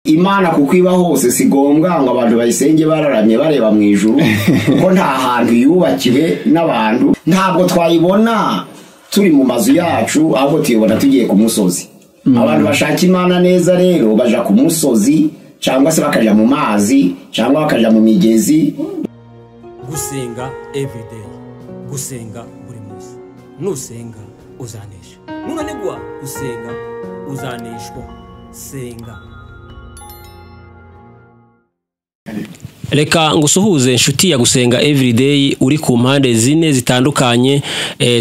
Imana kuko iba hose sigombwa ngo abantu bayisenge bararamye bareba mu ijuru kuko nta hantu yubakiwe n'abantu, ntabwo twayibona turi mu mazu yacu ahubwo tuyibona tugiye ku musozi. Abantu bashaka Imana neza rero baja ku musozi cyangwa se bakaja mu mazi cyangwa bakaja mu migezi. Gusenga everyday, gusenga buri munsi. Nusenga uzanesha, nunanigwa gusenga uzaneshwa. Senga. Reka ngusuhuze inshuti ya Gusenga everyday uri ku mpande zine zitandukanye,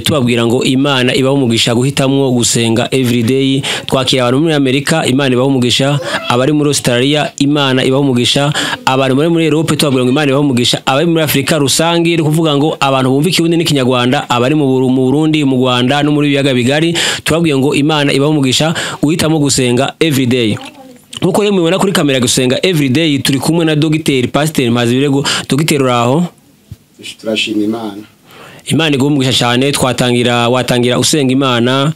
tubabwira ngo Imana ibaho umugisha guhitamwo gusenga everyday. Twakira abantu muri Amerika, Imana ibaho umugisha; abari muri Australia, Imana ibaho umugisha; abantu muri Europe, tubabwira ngo Imana ibaho umugisha; abari muri Afrika rusangi, iri kuvuga ngo abantu bumva ikirundi n'ikinyarwanda, abari mu Burundi, mu Rwanda no muri biyaga bigari, tubabwira ngo Imana ibaho umugisha guhitamo gusenga everyday. Nkuko rero mubona kuri kamera Gusenga everyday turi kumwe na Dr. Pastor Mpazibirego. Dr. uraho? Turashima Imana. Imana igumugisha cyane. Watangira usenga Imana.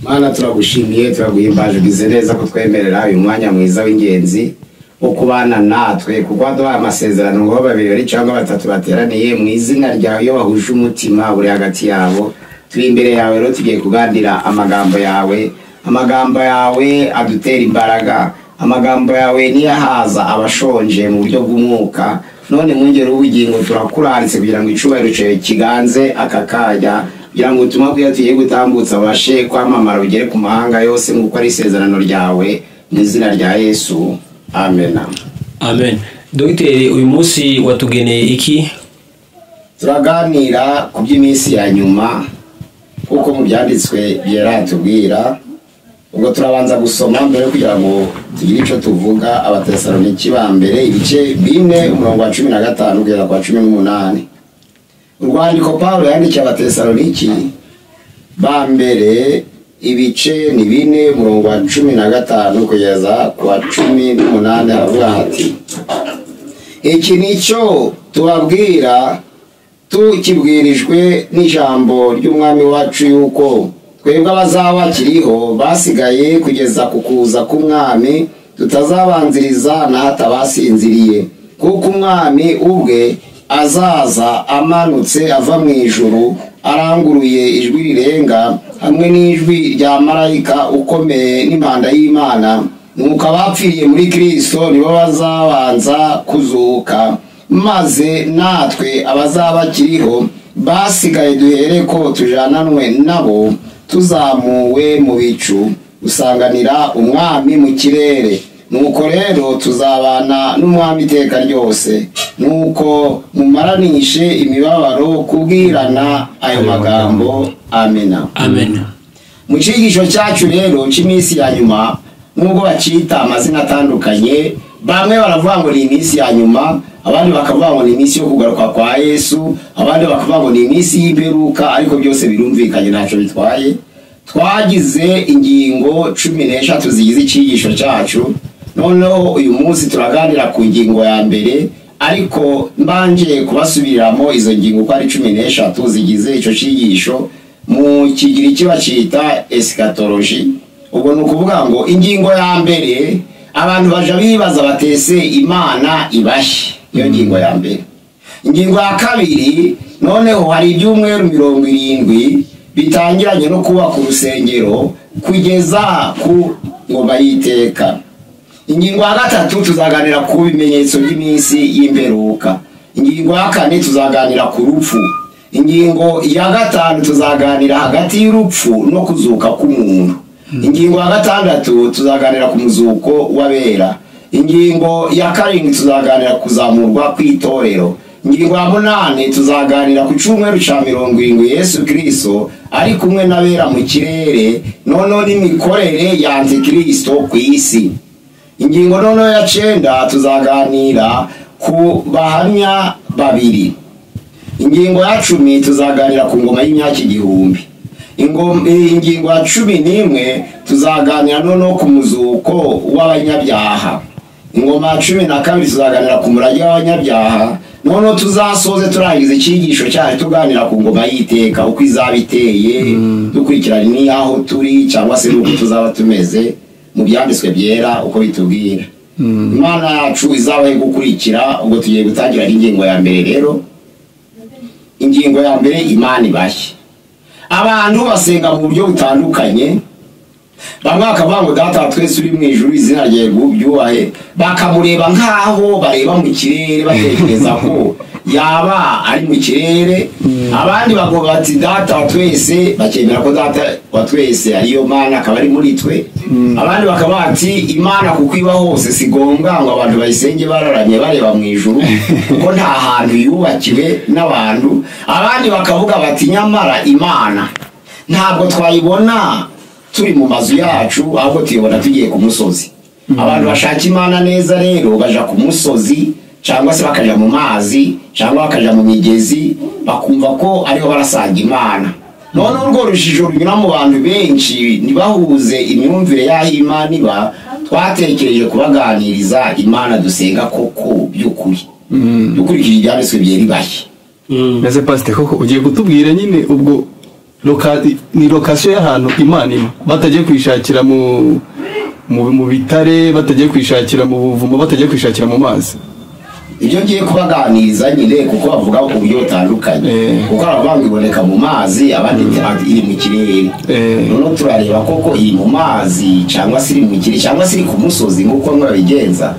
Mana turagushimiye, turaguhimbaje bize neza ko twemerera uyu mwanya mwiza w'ingenzi wo kubana natwe, kuko waduha amasezerano ngo babiri cyangwa batatu bateraniye mu izina ryawe iyo bahuje umutima buri hagati yabo. Turi imbere yawe rero tugiye kugandira amagambo yawe. Amagambo yawe adutera imbaraga, amagambo yawe niyahaza abashonje mu buryo bw'umwuka. None mwongere ubugingo turakuraritse kugira ngo icubahiro cyawe kiganze akakajya, kugira ngo ubutumwa bwiza tugiye gutambutsa bashe kwamamara ugere ku mahanga yose nk'uko ari isezerano ryawe, mu izina rya Yesu, amen. Amen. Dogiteri, uyu munsi watugeneye iki? Turaganira ku by'iminsi ya nyuma kuko mu byanditswe byaratubwira. Ubwo turabanza gusoma mbere kugira ngo tugire icyo tuvuga. Abatesaloniki ba mbere ibice 4 umurongo wa 15 kugeza kwa 18. Urwandiko Paulo yandikiye Abatesaloniki ba mbere ibice ni 4 umurongo wa 15 kugeza kwa 18 aravuga ati: iki nicyo tubabwira tukibwirijwe n'ijambo ry'umwami wacu yuko twebwe abazaba kiriho basigaye kugeza ku kuza k'umwami tutazabanziriza na hatabasinziriye, kuko umwami ubwe azaza amanutse ava mu ijuru aranguruye ijwi rirenga hamwe n'ijwi rya marayika ukomeye n'impanda y'Imana, nuko abapfiriye muri Kristo nibo bazabanza kuzuka, maze natwe abazaba kiriho basigaye duhereko tujananwe nabo tuzamuwe mu bicu gusanganira umwami mu kirere. Nuko rero tuzabana n'umwami iteka ryose. Nuko mumaranishe imibabaro kubwirana ayo magambo. Amena. Amen. Mu cyigisho cyacu rero cy'iminsi ya nyuma, nubwo bacita amazina atandukanye, bamwe baravuga ngo ni iminsi ya nyuma, abandi bakavuga ngo ni iminsi yo kugaruka kwa Yesu, abandi bakavuga ngo ni iminsi y'imperuka, ariko byose birumvikanye ntacyo bitwaye. Twagize ingingo 13 zigize icyigisho cyacu. Noneho uyu munsi turaganira ku ngingo ya mbere, ariko mbanje kubasubiriramo izo ngingo ko ari 13 zigize icyo cyigisho mu kigiri kiba cyita eschatology. Ubwo ni ukuvuga ngo ingingo ya mbere abantu baje bibaza batese Imana ibashye, iyo ngingo ya mbere. Ingingo ya kabiri, noneho hari ibyumweru 70 bitangiranye no kuba ku rusengero kugeza ku ngoma y'iteka. Ingingo ya gatatu tuzaganira ku bimenyetso by'iminsi y'imperuka. Ingingo ya kane tuzaganira ku rupfu. Ingingo ya gatanu tuzaganira hagati y'urupfu no kuzuka k'umuntu. Ingingo ya gatandatu tuzaganira ku muzuko w'abera. Ingingo ya karindwi tuzaganira kuzamurwa kw'itorero. Ingingo ya 8 tuzaganira ku cyumweru cya 70 Yesu Kristo ari kumwe n'abera mu kirere, noneho n'imikorere ya Antikristo ku isi. Ingingo noneho ya 9 tuzaganira ku bahamya babiri. Ingingo ya 10 tuzaganira ku ngoma y'imyaka 1000. Ingingo ya 11 tuzaganira noneho ku muzuko w'abanyabyaha. Ingoma ya 12 tuzaganira ku murage w'abanyabyaha. Noneho tuzasoze turangiza icyigisho cyacu tuganira ku ngoma y'iteka, uko izaba iteye, dukurikirana ni aho turi cyangwa se nuko tuzaba tumeze mu byanditswe byera uko bitubwira. Imana yacu izabahe gukurikira. Ubwo tugiye gutangira ingingo ya mbere rero. Ingingo ya mbere, Imana ibashye. Abantu basenga mu buryo butandukanye. Bamwe bakavuga ngo data wa twese uri mu ijuru, izina ryawe ryubahe, bakamureba nkaho bareba mu kirere batekereza ko yaba ari mu kirere. Abandi bavuga bati data wa twese, bakemera ko data wa twese ariyo Mana, akaba ari muri twe. Abandi bakavuga bati Imana kuko iba hose si ngombwa ngo abantu bayisenge bararamye bareba mu ijuru kuko nta hantu yubakiwe n'abantu. Abandi bakavuga bati nyamara Imana ntabwo twayibona turi mu mazu yacu, ahubwo tuyibona tugiye ku musozi. Abantu bashaka Imana neza rero baja ku musozi, cyangwa se bakaja mu mazi, cyangwa bakaja mu migezi, bakumva ko ariho barasanga Imana. None urwo rujijo runyura mu bantu benshi ntibahuze imyumvire y'aho Imana iba. Twatekereje kubaganiriza Imana dusenga koko by'ukuri, dukurikije ibyanditswe byera ibashye. Mbese pastor koko ugiye kutubwira nyine ubwo ni location y'ahantu Imana iba, batagiye kwishakira mu bitare, batagiye kwishakira mu buvumo, batagiye kwishakira mu mazi. Ibyo ngiye kubaganiriza nyine kuko bavuga ku buryo butandukanye. Kuko aravuga iboneka mu mazi, abandi iri mu kirere. None turareba koko iri mu mazi cyangwa se iri mu kirere cyangwa se iri ku musozi nk'uko mwabigenza.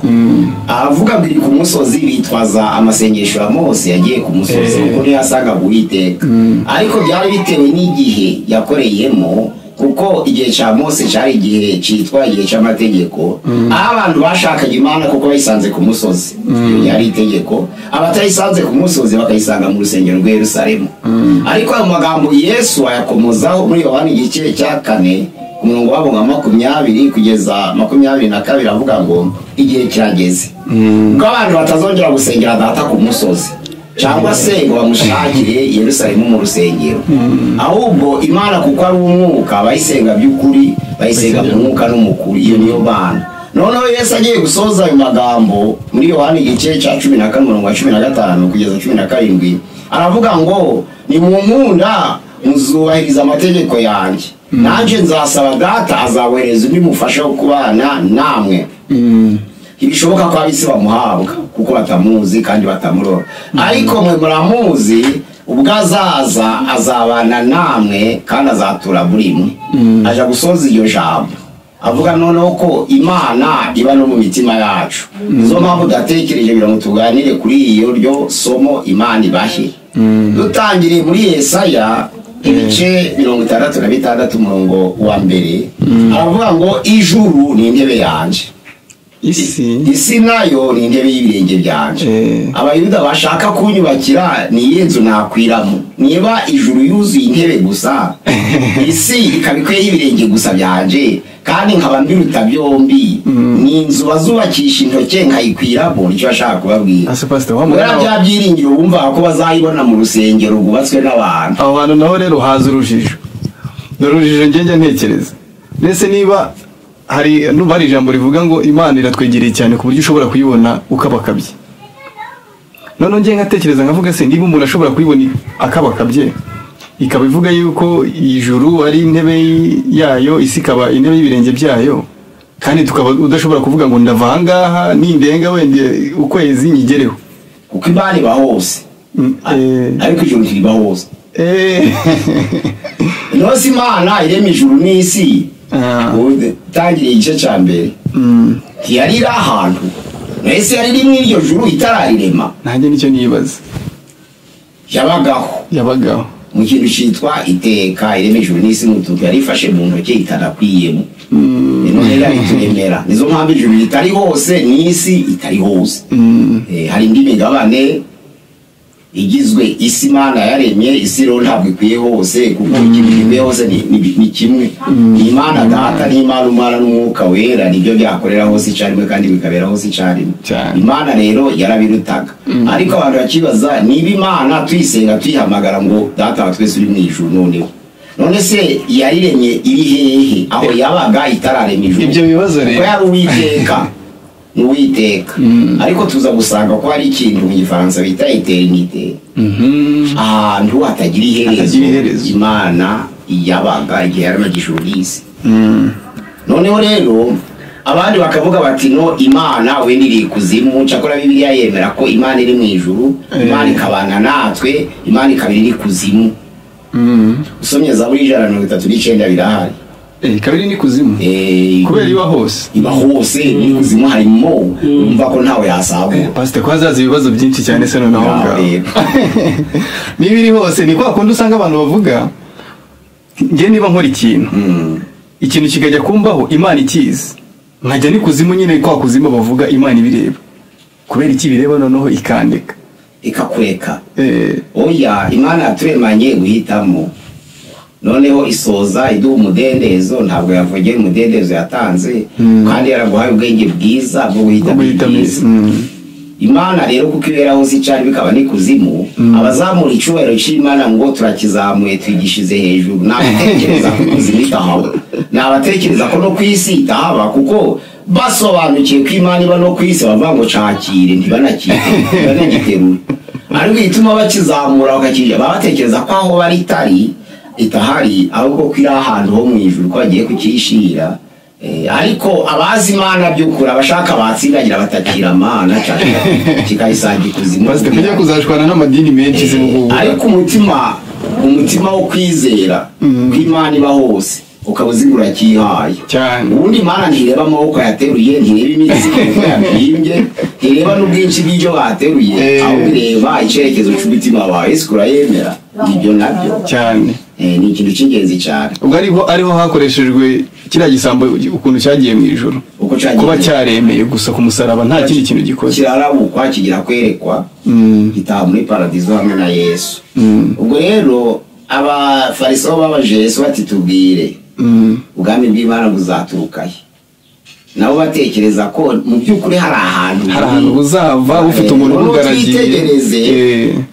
Avuga ngo iri ku musozi bitwaza amasengesho ya Mose yagiye ku musozi kuko niyo yasangaga Uwiteka. Ariko byari bitewe n'igihe yakoreyemo, kuko igihe cya Mose cyari igihe cyitwa igihe cy'amategeko. Aho abantu bashakaga Imana kuko bayisanze ku musozi, yari itegeko. Abatayisanze ku musozi bakayisanga mu rusengero rwa Yerusalemu. Ariko ayo magambo Yesu ayakomozaho muri Yohana igice cya 4 ku murongo wabo nka 20 kugeza 22 avuga ngo igihe kirageze ko abantu batazongera gusengera data ku musozi cyangwa se ngo bamushakire Yerusalemu mu rusengero. Ahubwo Imana kuko ari umwuka, bayisenga by'ukuri, bayisenga mu mwuka no mu kuri. Iyo niyo Mana. Noneho Yesu agiye gusoza ayo magambo muri Yohana igice cya 14:15 kugeza 17 aravuga ngo nimunkunda muzubahiriza amategeko yanjye, nanjye nzasaba data azabohereza undi mufasha wo kubana namwe. Ibishoboka ko abisi bamuhabwa kuko batamuzi kandi batamurora, ariko mwe muramuzi, ubwo azaza azabana namwe kandi azatura muri mwe. Aja gusoza iyo jambo avuga noneho ko Imana iba no mu mitima yacu. Nizo mpamvu datekereje kugira ngo tuganire kuri iyo ryo somo Imana ibashye. Dutangiriye muri Yesaya ibice 66 umurongo wa mbere aravuga ngo ijuru ni intebe yanje, isi nayo ni intebe y'ibirenge byanje. Abayuda bashaka kunyubakira ni yenzu nakwiramo. Niba ijuru yuzuye intebe gusa, isi ikabikwiye y'ibirenge gusa byanje, kandi nkaba mbiruta byombi, ni inzu bazubakisha intoke nkayikwiramo. Nicyo bashaka kubabwira. Kubera bya byiringiro bumva ko bazayibona mu rusengero rwubatswe n'abantu. Abo bantu naho rero haza urujijo. Urujijo ngenge ntekereza, mbese niba hari ijambo rivuga ngo Imana iratwegereye cyane ku buryo ushobora kuyibona ukabakabye. None ngiye ngatekereza nkavuga se niba umuntu ashobora kuyibona akabakabye, ikaba ivuga yuko ijuru ari intebe yayo, isi ikaba intebe y'ibirenge byayo, kandi tukaba udashobora kuvuga ngo ndava ahangaha nindenga wende ukwezi nyigereho. Kuko Imana iba hose, ariko ijuru riba hose. Nose Imana irema ijuru n'isi. Tangiriye igice cya mbere ntiyari iri ahantu, mbese yari iri mu iryo juru itararirema. Nanjye nicyo nibaza. Yabagaho mu kintu cyitwa iteka. Irema ijuru n'isi n'utuntu yari ifashe mu ntoki itanakwiyemo. None irabituremera. Nizo mpamvu ijuru ritari hose n'isi itari hose. Hari indi migabane igizwe isi Imana yaremye. Isi rero ntabwo ikwiye hose, kuko ikintu gikwiye hose ni kimwe. Imana data n'Imana Umwana n'Umwuka Wera nibyo byakorera hose icyarimwe kandi bikabera hose icyarimwe. Imana rero yarabirutaga. Ariko abantu bakibaza niba Imana tuyisenga tuyihamagara ngo data wa twese uri mu ijuru, none se yariremye iri hehe aho yabaga itararema ijuru? Ibyo bibazo rero yari Uwiteka. Ariko tuza gusanga ko hari ikintu mu Gifaransa bita eternite, ahantu hatagira iherezo. Imana yabaga igihe yaramaga ijuru n'isi. Noneho rero abandi bakavuga bati no imana wenda iri kuzimu cyakora bibiliya yemera ko imana iri mu ijuru imana ikabana natwe imana ikabiri iri kuzimu usomye Zaburi 139 birahari kabiri ni kuzimu kubera iba hose ni kuzimu harimo umva ko ntawe yasabura pastor ko hazaza ibibazo byinshi cyane se noneho ngaho nibiri hose ni kwa kundi usanga abantu bavuga nge niba nkora ikintu kikajya kumbaho imana ikizi nkajya ni kuzimu nyine kwa kuzimu bavuga imana ibireba kubera iki bireba noneho ikandeka ikakureka oya imana yaturemanye guhitamo noneho isoza iduha umudendezo ntabwo yavugiye umudendezo yatanze kandi yaraguhaye ubwenge bwiza bwo guhitamo imana rero kuko iberaho zicari bikaba ni kuzimu abazamura icyubahiro cy'imana ngo turakizamuye twigishize hejuru nabatekereza ko kuzimu itahaba nabatekereza ko no kwisi itahaba kuko basobanukiye ko imana iba no kwisi bavuga ngo cakire ntibanagiterure ariko ituma bakizamura bakakije babatekereza ko aho bari itahari ahubwo ko iri ahantu ho mu ijuru ko bagiye kukishira ariko abazi imana by'ukuri abashaka batsindagira batakira amana cyane kikayisangira kuzimu basta kujya kuzashwana n'amadini menshi z'ubu ariko umutima wo kwizera ko imana iba hose ukabuzigura kihaye cyane ubundi imana ntireba amaboko yateruye ntireba imitsi yabyimbye ntireba n'ubwinshi bw'ibyo bateruye aho bireba icyerekezo cy'umutima wawe ese urayemera ibyo nabyo cyane ni ikintu cy'ingenzi cyane ubwo ariho hakoreshejwe kiriya gisambo ukuntu cyagiye mu ijuru kuba cyaremeye gusa ku musaraba nta kindi kintu gikoze kirarabukwa kigira kwerekwa gitaha muri paradizo hamwe na Yesu ubwo rero abafarisayo babaje Yesu bati tubwire ubwami bw'Imana buzaturukaye nabo batekereza ko mu by'ukuri hari ahantu buzava bufite umuntu ugaragiye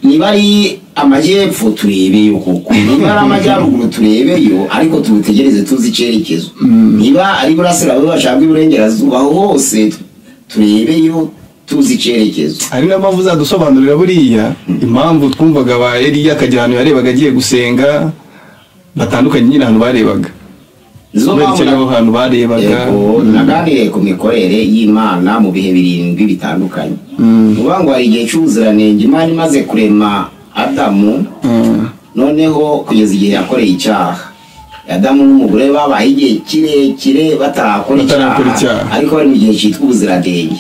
niba ari amajyepfo turebeyo kuko niba ari amajyaruguru turebeyo ariko tubutegereze tuzi icyerekezo niba ari burasirazuba bashaka iburengerazuba hose turebeyo tuzi icyerekezo ari nayo mpamvu uzadusobanurira buriya impamvu twumvaga ba Eliya akajya ahantu yarebaga agiye gusenga batandukanye nyine ahantu barebaga ahantu barebaga naganiriye ku mikorere y'Imana mu bihe 7 bitandukanye uvuga ngo hari igihe cy'ubuziranenge Imana imaze kurema Adamu noneho kugeza igihe yakoreye icyaha Adamu n'umugore babaye igihe kirekire batarakora icyaha ariko bari mu gihe cyitwa ubuziranenge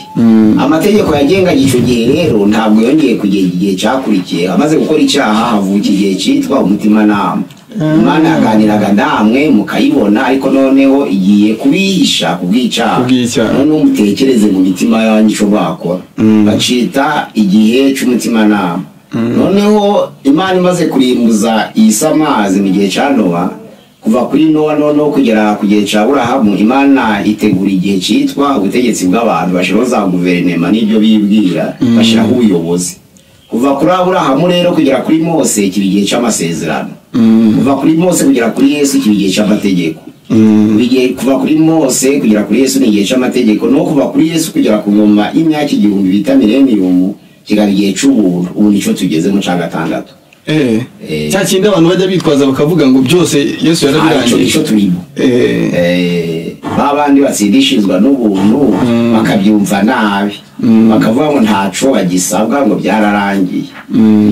amategeko yagengaga icyo gihe rero ntabwo yongeye kugeza igihe cyakurikiye amaze gukora icyaha havuka igihe cyitwa umutimanama Imana yaganiraga namwe mukayibona ariko noneho igiye kubihisha kubw'icyaha noneho mutekereze mu mitima yanyu icyo bakora bacita igihe cy'umutimanama noneho Imana imaze kurimbuza iyisa amazi mu gihe cya Nowa kuva kuri Nowa noneho kugera ku gihe cya Aburahamu Imana itegura igihe cyitwa ubutegetsi bw'abantu bashyiraho za guverinema n'ibyo bibwira bashyiraho ubuyobozi kuva kuri Aburahamu rero kugera kuri Mose kiba igihe cy'amasezerano kuva kuri Mose kugera kuri Yesu kiba igihe cy'amategeko kuva kuri Mose kugera kuri Yesu ni igihe cy'amategeko no kuva kuri Yesu kugera ku ngoma y'imyaka 1000 bita millennium kigaba igihe cy'ubuntu ubu nicyo tugeze mu cya 6 cya kindi abantu bajya bitwaza bakavuga ngo byose Yesu yarabirangije nicyo turimo babandi batsindishizwa n'ubuntu bakabyumva nabi bakavuga ngo ntaco bagisabwa ngo byararangiye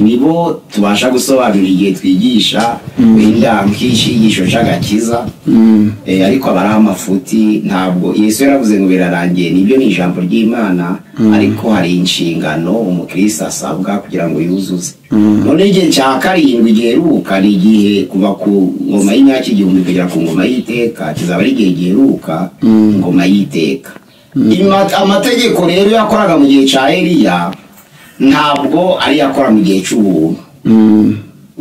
nibo tubasha gusobanura igihe twigisha wenda nk'icyigisho cy'agakiza ariko abari amafuti ntabwo Yesu yaravuze ngo birarangiye nibyo ni ijambo ry'Imana ariko hari inshingano umukristo asabwa kugira ngo yuzuze none igihe cya 7 giheruka ni igihe kuva ku ngoma y'imyaka 1000 kugera ku ngoma y'iteka kizaba ari igihe giheruka ngoma y'iteka amategeko rero yakoraga mu gihe cya Eliya ntabwo ari yakora mu gihe cy'ubuntu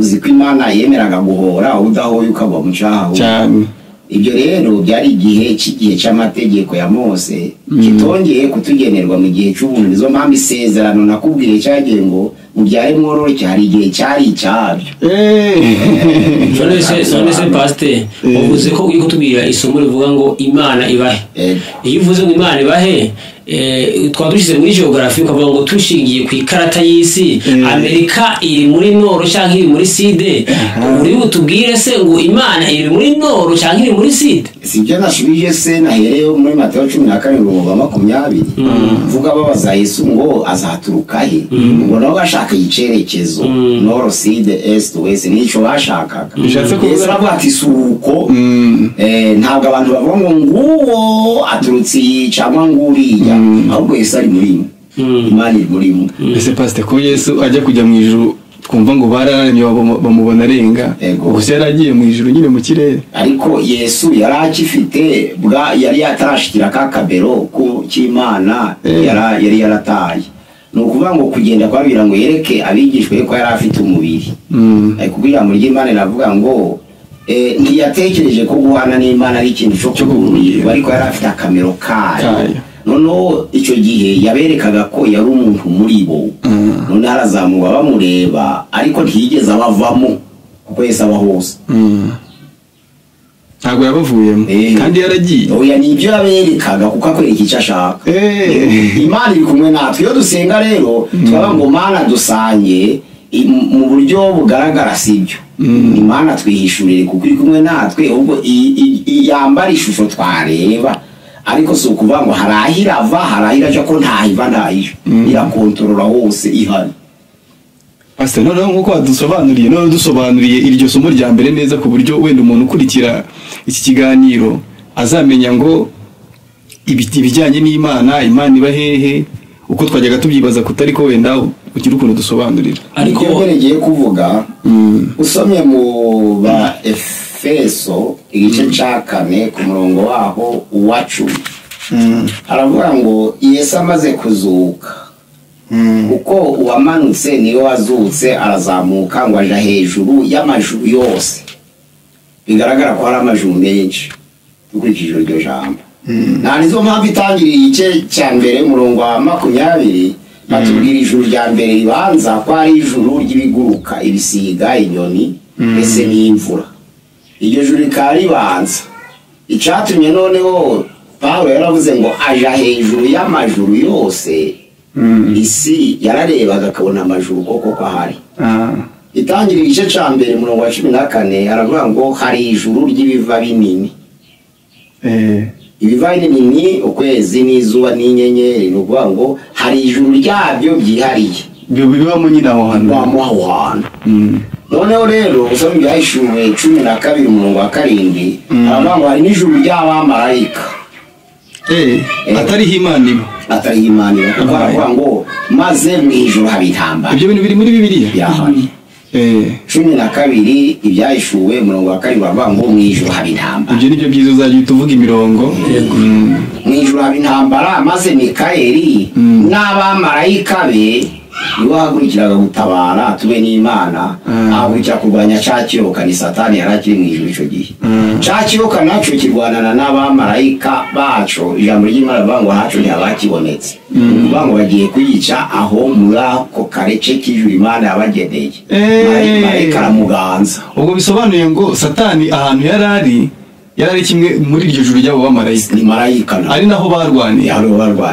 uzi ko Imana yemeraga guhora udahoye ukaba mu cyaha cyane ibyo rero byari igihe cy'amategeko ya Mose kitongeye kutugenerwa mu gihe cy'ubuntu nizo mpamvu isezerano nakubwiye cyagiye ngo mubyare mwororoke hari igihe cyari icyabyo none se pasteur uvuze ko ugiye kutubwira isomo rivuga ngo Imana ibahe iyo uvuze ngo Imana ibahe twadushyize muri geography ukavuga ngo tushingiye ku ikarata y'isi Amerika iri muri noro cyangwa iri muri side uri butubwire se ngo Imana iri muri noro cyangwa iri muri side sibyo nashubije se nahereye muri Matayo 17:20 vuga babaza Yesu ngo azaturuka he ngo nabo bashaka icerekezo noro side est west nico bashakaga Yesu aravuga ati suko ntabwo abantu bavuga ngo nguwo aturutse cyangwa nguriya ahubwo Yesu ari muri Imana iri muri mu ese pastor ko Yesu ajya kujya mu ijuru twumva ngo bararanye bamubona arenga gusa yaragiye mu ijuru nyine mu kirere ariko Yesu yari akifite yari yatarashikira ka kabero ku cy'Imana yari yarataye nukuvuga ngo kugenda kwabira ngo yereke abigishwe ko yari afite umubiri ariko kugira mu ry'Imana navuga ngo ntiyatekereje ko guhana n'Imana ari ikintu cyo kuguruye ariko yari afite akamero kayo noneho icyo gihe yaberekaga ko yari umuntu muri bo none harazamuka bamureba ariko ntiyigeze abavamo kuko Yesu aba hose ntabwo yabavuyemo kandi yaragiye oya nibyo yaberekaga kuko akwereka icyo ashaka Imana iri kumwe natwe iyo dusenga rero twaba ngo Mana dusange mu buryo bugaragara sibyo Imana twihishurire kuko iri kumwe natwe ubwo yambara ishusho twareba ariko so kuvuga ngo harahirava harahiraje ko ntahiva ntahije irakontorora hose ihari pastor none nkuko dusobanuriye iryo somo rya mbere neza ku buryo wenda umuntu ukurikira iki kiganiro azamenya ngo ibijyanye n'Imana iba hehe uko twajyaga tubyibaza kutari ko wenda ugira ukuntu dusobanurira ariko ngiye kuvuga usomye mu ba Efeso igice cya 4 ku murongo waho uwacu aravuga ngo Yesu amaze kuzuka kuko uwamanutse niwe wazutse arazamuka ngo aja hejuru y'amajuru yose bigaragara ko hari amajuru menshi dukurikije iryo jambo nizo mpamvu itangiriye igice cya mbere murongo wa 20 batubwira ijuru rya mbere ribanza ko ari ijuru ry'ibiguruka ibisiga inyoni mbese n'imvura iryo juru rikaba ribanza icyatumye noneho Pawulo yaravuze ngo aja hejuru y'amajuru yose isi yararebaga akabona amajuru koko ahari itangira igice cya mbere murongo wa 14 aravuga ngo hari ijuru ry'ibiva binini ibiva binini ukwezi n'izuba n'inyenyeri ni ukuvuga ngo hari ijuru ryabyo byihariye bibamo nyine aho hantu noneho rero usoma ibyahishuwe 12 umurongo wa 7 aravuga ngo hari n'ijuru ry'abamarayika atariho Imana iba atariho Imana iba kuko aravuga ngo maze mu ijuru haba intambara ibyo bintu biri muri Bibiliya yahari 12 ibyahishuwe umurongo wa 7 baravuga ngo mu ijuru haba intambara ibyo nibyo byiza uzajya uvuga imirongo mu ijuru haba intambara maze Mikayeli n'abamarayika be niwe hagurikiraga gutabara tube n'Imana ahagurikira kurwanya ca kiyoka ni Satani yari akiri mu ijuru icyo gihe ca kiyoka naco kirwanana n'abamarayika baco ijambo ry'Imana rivuga ngo haco ntiyabakibonetse kuvuga ngo bagiye kuyica aho muri ako karece k'ijuru Imana yabageneye marayika aramuganza ubwo bisobanuye ngo Satani ahantu yarari kimwe muri iryo juru ry'abo bamarayika ni marayika ari naho barwaniye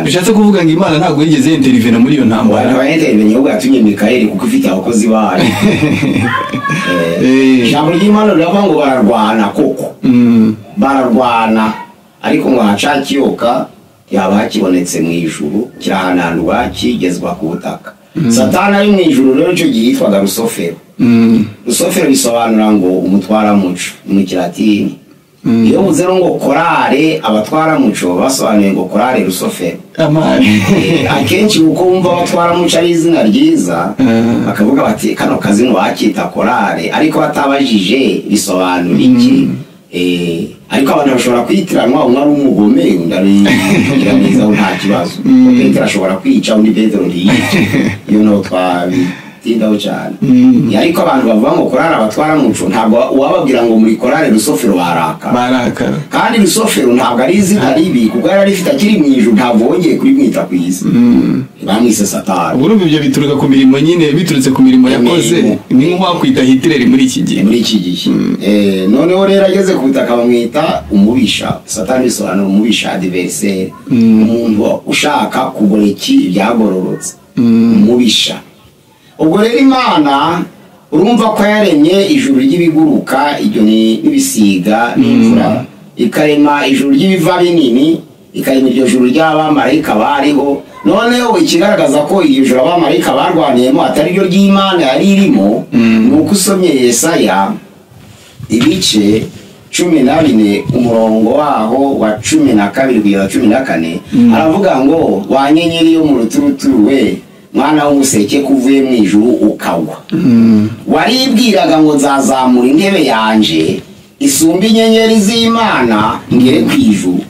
bishatse kuvuga ngo Imana ntabwo yigeze intervene muri iyo ntambara intervene ahubwo yatumye Mikayeli kuko ifite abakozi bayo ijambo ry'Imana riravuga ngo bararwana koko bararwana ariko ngo haca kiyoka yaba hakibonetse mu ijuru kirahanandwa kigezwa ku butaka Satani ari mu ijuru rero cyo yitwaga Rusofero Rusofero bisobanura ngo umutwaramuco mu Kilatini iyo muzero ngo korale abatwaramuco basobanuye ngo korale Rusofero akenshi uko wumva abatwaramuco ari izina ryiza bakavuga bati kano kazi ngo bakita korale ariko batabajije bisobanura iki ariko abantu bashobora kwitiranwa umwe ari umugome undi ari neza nta kibazo Petero ashobora kwica undi Petero ntiyice iyo no tindaho cyane ariko abantu bavuga ngo korari abatwara muco ntabwo uwababwira ngo muri korari rusofero barakara kandi rusofero ntabwo ari izina ribi kuko yari rifite akiri mu ijuru ntabwo wongeye kurimwita ku isi bamwise Satani. Urumva ibyo bituruka ku mirimo nyine biturutse ku mirimo yakoze ni nk'uwakwita Hitler muri iki gihe noneho rero ageze ku butaka bamwita umubisha. Satani bisobanura umubisha, adversaire, umuntu ushaka kugoreka ibyagororotse, umubisha. Ubwo rero Imana urumva ko yaremye ijuru ry'ibiguruka ibyo n'ibisiga n'imvura, ikarema ijuru ry'ibiva binini, ikarema iryo juru ry'abamarayika bariho. Noneho ikigaragaza ko iryo juru abamarayika barwaniyemo atari ryo ry'Imana yari irimo nuko usomye Yesaya ibice 14 umurongo waho wa 12 kugera 14 aravuga ngo wanyenyeri yo mu ruturuturu we mwana w'umuseke kuvuye mu ijuru ukagwa waribwiraga ngo nzazamura intebe yanje isumba inyenyeri z'Imana ngere ku ijuru.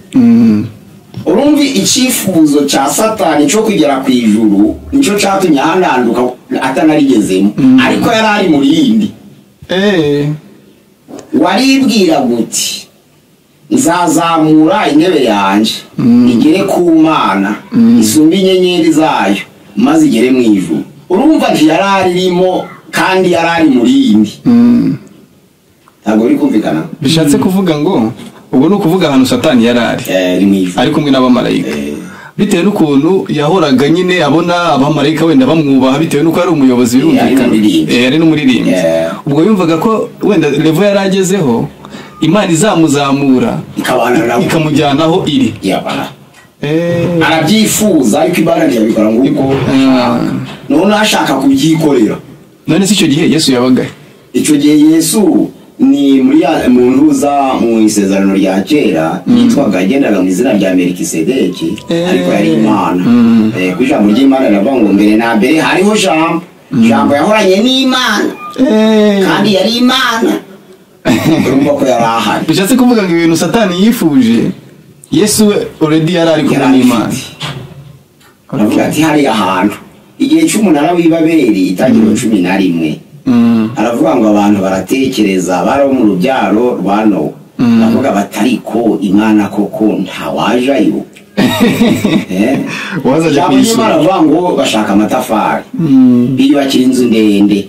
Urumvi icyifuzo cya Satani cyo kugera ku ijuru nicyo cyatumye ahananduka atanarigezemo ariko yari ari muri yindi. Waribwira guti nzazamura intebe yanje igere ku Mana isumba inyenyeri zayo maze igere mu ijuru. Urumva yari arimo kandi yari ari muri yindi. Ntabwo uri kumvikana? Bishatse kuvuga ngo ubwo no kuvuga ahantu Satani yari ari kumwe n'abamarayika bitewe n'ukuntu yahoraga nyine abona abamarayika wenda bamwubaha bitewe n'uko ari umuyobozi birumvikana ari n'umuririmbyi. Ubwo yumvaga ko wenda level yari agezeho Imana izamuzamura ikamujyanaho iri arabyifuza ariko Imana ntiyabikora nguko none ashaka kubyikorera. None si icyo gihe Yesu yabaga icyo gihe Yesu ni muri muntuza mu isezerano rya kera yitwaga agendaga mu izina rya Melikisedeki ariko yari Imana. Ku ijambo ry'Imana riravuga ngo mbere na mbere hariho jambo yahoranye n'Imana kandi yari Imana. Urumva ko yari ahari. Bishatse kuvuga ngo ibintu Satani yifuje Yesu we already yari ari kumwe n'Imana. Aravuga ati hari ahantu igihe cy'umunara w'Ibabeli itangiriro 11 aravuga ngo abantu baratekereza baro mu rubyaro rwa Nowa bavuga batariko Imana koko ntawajayo wazaje kwishyura. Aravuga ngo bashaka amatafari biyubakira inzu ndende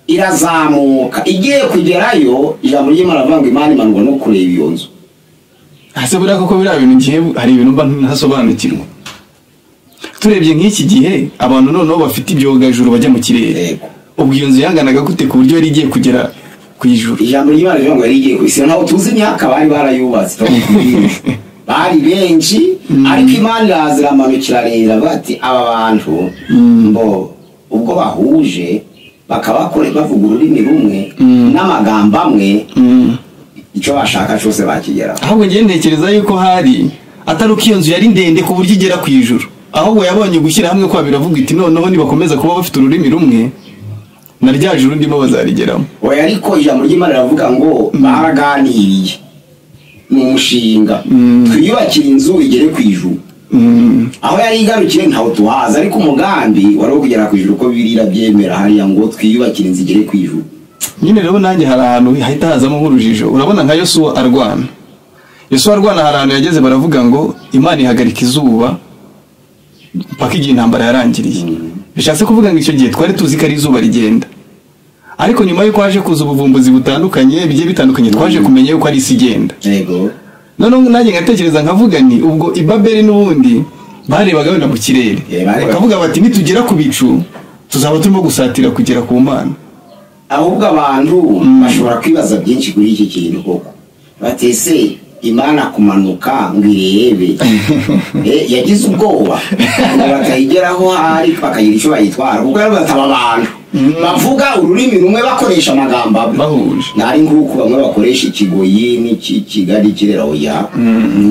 irazamuka igiye kugerayo ijambo ry'Imana aravuga ngo Imana imanurwa no kureba iyo nzu. Ase buriya koko biriya bintu gihe hari ibintu mba ntasobanukirwa. Turebye nk'iki gihe abantu noneho bafite ibyogajuru bajya mu kirere ubwo iyo nzu yanganaga gute ku buryo yari igiye kugera ku ijuru. Ijambo ry'Imana rivuga ngo yari igiye ku isi naho tuzi imyaka bari barayubatse bari benshi ariko Imana iramanukira rero bati aba bantu mbo ubwo bahuje bakabakore bavuga ururimi rumwe n'amagambo amwe icyo bashaka cyose bakigeraho. Ahubwo ngiye ntekereza yuko hari atari uko iyo nzu yari ndende ku buryo igera ku ijuru ahubwo yabonye gushyira hamwe kwa biravuga iti noneho nibakomeza kuba bafite ururimi rumwe na rya juru ndimo bazarigeramo. Oya ariko ijambo ry'Imana riravuga ngo baraganiriye mu mushinga twiyubakira inzu igere ku ijuru. Aho yari igarukiye ntaho tuhaza ariko umugambi wari wo kugera ku ijuru ko birira byemera hariya ngo twiyubakira inzu igere ku ijuru. Nyine rero nanjye hari ahantu hahita hazamo nk'urujijo. Urabona nka Yosuwa arwana hari ahantu yageze baravuga ngo Imana ihagarika izuba mpaka igihe intambara yarangiriye. Bishatse kuvuga ngo icyo gihe twari tuzi ko ari izuba rigenda ariko nyuma yuko haje kuza ubuvumbuzi butandukanye bigiye bitandukanye twaje kumenya yuko ari isi igenda. None nanjye ngatekereza nkavuga ni ubwo Ibabeli n'ubundi barebaga wenda mu kirere bakavuga bati nitugera ku bicu tuzaba turimo gusatira kugera ku Mana. Ahubwo abantu bashobora kwibaza byinshi kuri iki kintu koko batese Imana kumanuka ngo irebe yagize ubwoba bakayigeraho ari bakagira icyo bayitwara kuko bataba abantu bavuga ururimi rumwe bakoresha amagambo bahuje. Nari nguko bamwe bakoresha ikigoyi n'iki Kigali kirera oya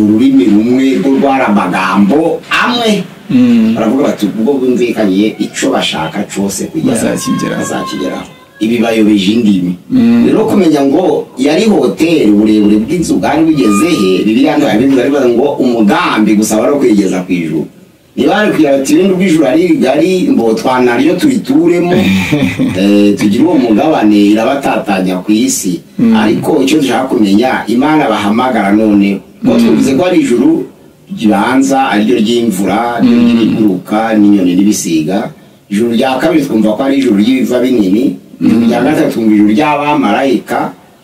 ururimi rumwe rwara amagambo amwe baravuga bati ubwo bumvikanye icyo bashaka cyose kugera bazakigeraho. Ibi bayobeje indimi rero kumenya ngo yari hoteli uburebure bw'inzu bwari bugeze he Bibiliya ndabivuga ngo umugambi gusa wari kwigeza ku ijuru niba ari kugira ati ibintu by'ijuru ari rigari ngo twanaryo turituremo tugire uwo mugabane irabatatanya ku isi ariko icyo dushaka kumenya Imana bahamagara none ko tuvuze ko ari ijuru ribanza ariryo ry'imvura ry'ibiguruka n'inyoni n'ibisiga ijuru rya kabiri twumva ko ari ijuru ry'ibiva binini ijuru rya gatatu twumva ijuru ry'abamarayika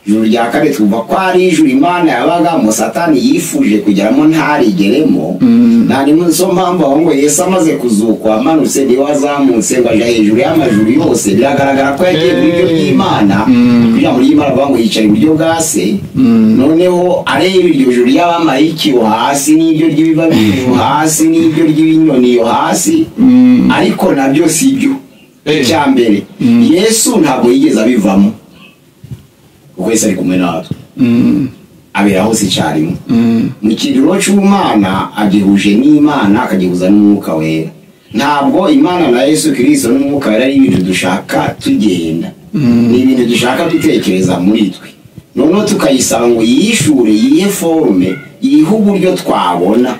ijuru rya kane twumva ko ari ijuru Imana yabagamo Satani yifuje kugeramo ntarigeremo nta nizo mpamvu aho ngo Yesu amaze kuzukwa amanutse niwe wazamutse ngo aja hejuru y'amajuru yose biragaragara ko yagiye mu buryo bw'Imana kugira muri Imana bavuga ngo yicaye iburyo bwa se noneho areba iryo juru ry'abamarayika yo hasi n'iryo ry'ibiva yo hasi n'iryo ry'ibinyoni yo hasi ariko nabyo si ibyo icya mbere Yesu ntabwo yigeze abivamo kuko Yesu ari kumwe natwe abera hose icyarimwe mu kigero cy'Umwana agihuje n'Imana akagihuza n'Umwuka Wera ntabwo Imana na Yesu Kristo n'Umwuka Wera ari ibintu dushaka tugenda ni ibintu dushaka dutekereza muri twe noneho tukayisaba ngo yishure yihe forme yihe uburyo twabona.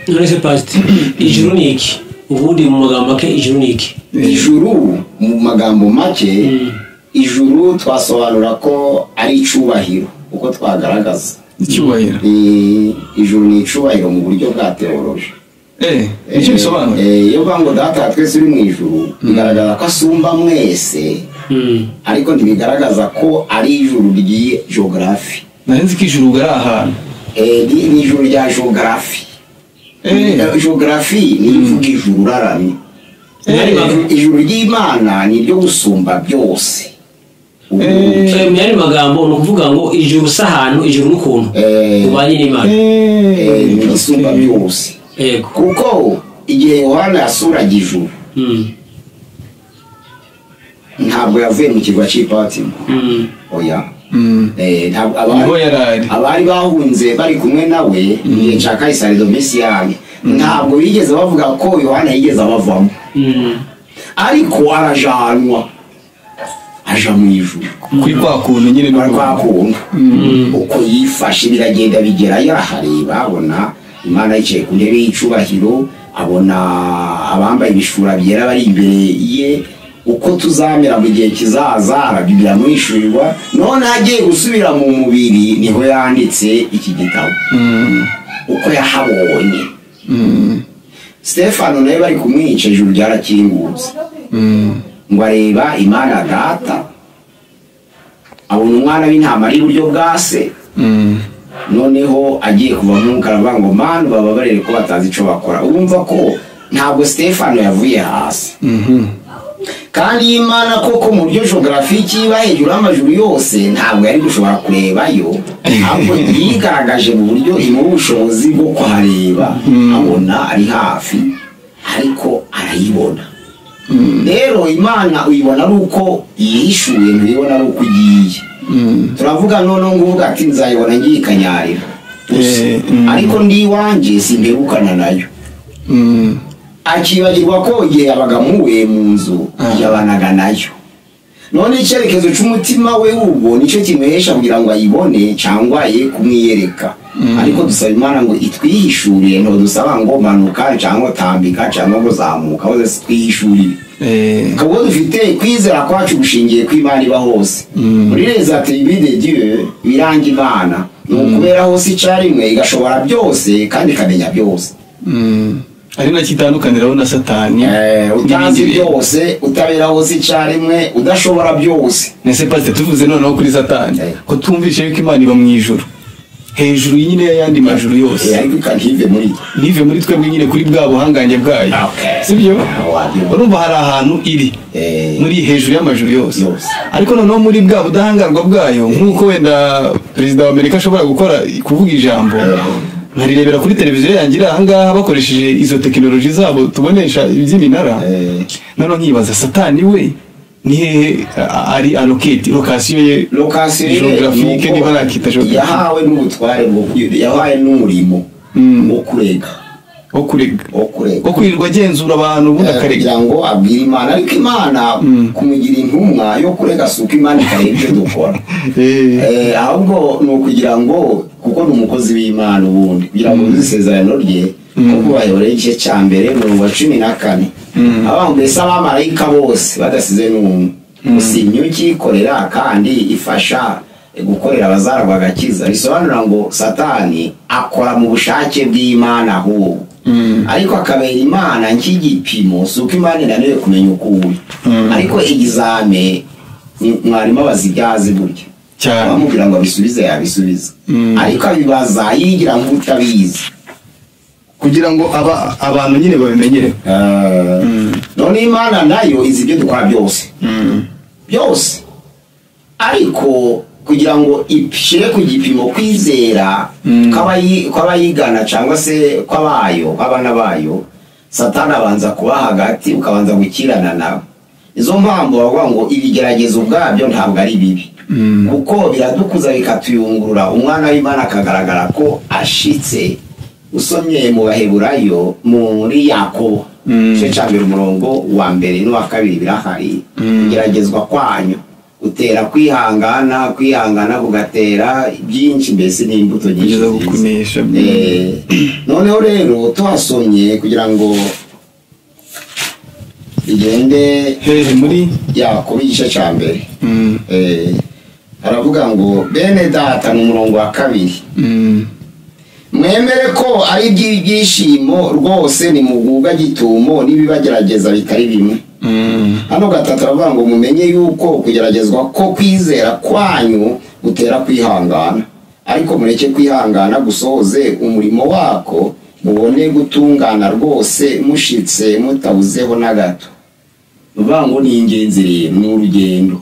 none se pastor ijuru ni iki ubundi mu magambo make ijuru ni iki? Ijuru mu magambo make ijuru twasobanura ko ari icubahiro uko twagaragaza icyubahiro. Ijuru ni icubahiro mu buryo bwa teoloji. Icyo bisobanura iyo bango data twese uri mu ijuru bigaragaza ko asumba mwese ariko ntibigaragaza ko ari ijuru ry'iye geography. narenze ko ijuru ari ahantu ni ijuru rya geography. Geography ni ivuga ijuru uraramye. Ijuru ry'Imana ni ryo gusumba byose. Myari magambo no kuvuga ngo ijuru sahantu ijuru n'ukuntu ubanye n'Imana ni gusumba byose. Kuko igihe Yohana yasuraga ijuru ntabwo yavuye mu kirwa cy'Ipatimo oya abari bahunze bari kumwe nawe igihe cya Kaisari Domitiani ntabwo bigeze bavuga ko Yohana yigeze abavamo ariko arajanwa aja mu ijuru kuri kwa kuntu nyine kwa kuntu uko yifashe biragenda bigerayo arahareba abona Imana yicaye ku ntebe y'icubahiro abona abambaye ibishura byera bari imbere ye uko tuzamera mu gihe kizaza arabibira mwishurirwa none agiye gusubira mu mubiri niho yanditse iki gitabo uko yahabonye. Stefano nawe bari kumwica ijuru ryarakingutse ngo areba Imana data abona umwana w'intama ari iburyo bwa se noneho agiye kuva mu mwuka aravuga ngo Mana bababarire ko batazi icyo bakora. Urumva ko ntabwo Stefano yavuye hasi kandi Imana koko mu buryo geographique iba hejuru y'amajuru yose ntabwo yari gushobora kurebayo ahubwo yigaragaje mu buryo imuha ubushobozi bwo kuhareba abona ari hafi ariko arayibona. Rero Imana uyibona ari uko yihishuye ntuyibona ari uko ugiye. Turavuga noneho ngo uvuga ati nzayibona ngiye ikanyarira ariko ndi iwanjye simberukana nayo. Akibagirwa ko igihe yabaga muwe mu nzu yabanaga nayo none icyerekezo cy'umutima we ubwo nicyo kimuhesha kugira ngo ayibone cyangwa ye kumwiyereka ariko dusaba Imana ngo itwihishurire nto dusaba ngo manuka cyangwa tambika cyangwa ngo zamuka hose twihishurire kabo dufite kwizera kwacu gushingiye ku Imana iba hose muri les attributs de Dieu biranga Imana kubera hose icyarimwe igashobora byose kandi ikamenya byose ari na kitandukaniraho na Satani utazi byose utabera hose icyarimwe udashobora byose. Nese pastor tuvuze noneho kuri Satani ko tumvishe yuko Imana iba mu ijuru hejuru nyine y'ayandi majuru yose ariko nive muri twebwe nyine kuri bwa buhangange bwayo sibyo urumva hari ahantu iri muri hejuru y'amajuru yose ariko noneho muri bwa budahangarwa bwayo nk'uko wenda perezida wa Amerika ashobora gukora kuvuga ijambo nkarirebera kuri televiziyo yangira ahangaha bakoresheje izo tekinoloji zabo tubonesha iby'iminara noneho nkibaza Satani we ni hehe ari allocate location ye geographique niba nakita geographique yahawe n'ubutware bwo yahawe n'umurimo wo kwirirwa agenzura abantu ubundi akarega ngo abwira Imana ariko Imana kumugira intumwa yo kurega suka Imana ikareba ibyo dukora ahubwo ni ukugira ngo kuko ni umukozi w'Imana ubundi kugira ngo isezerano rye kuko bayobora igice cya mbere mu wa 14 abantu mbese abamarayika bose badasize n'umwe usimye ukikorera kandi ifasha gukorera abazarwa agakiza bisobanura ngo Satani akora mu bushake bw'Imana ahubwo ariko akabera Imana nk'igipimo suko Imana inaniwe kumenya ukuri ariko igizame mwarimo bazibyaze burya cyane bamubwira ngo abisubize yabisubiza ariko abibaza yigira nk'utabizi kugira ngo abantu nyine babimenyere none Imana nayo izi ibyo dukora byose ariko kugira ngo ipshire ku gipimo kwizera kw'abayigana cyangwa se kw'abana bayo Satani abanza kuba hagati ukabanza gukirana nawe izo mpamvu bavuga ngo ibigeragezo ubwabyo ntabwo ari bibi kuko biradukuza bikatuyungurura umwana w'Imana akagaragara ko ashitse usomye mu Baheburayo muri Yakobo cya mbere umurongo wa mbere n'uwa kabiri birahari kugeragezwa kwanyu utera kwihangana kugatera byinshi mbese n'imbuto nyinshi noneho rero tuhasomye kugira ngo igende muri Yakobo igice cya mbere aravuga ngo bene data mu murongo wa kabiri mwemere ko ari ibyishimo rwose ni muguga gitumo n'ibibagerageza bitari bimwe hano gatatu aravuga ngo mumenye yuko kugeragezwa ko kwizera kwanyu gutera kwihangana ariko mureke kwihangana gusohoze umurimo wako mubone gutungana rwose mushitse mutabuzeho na gato uvuga ngo ni ingenzi rero ni urugendo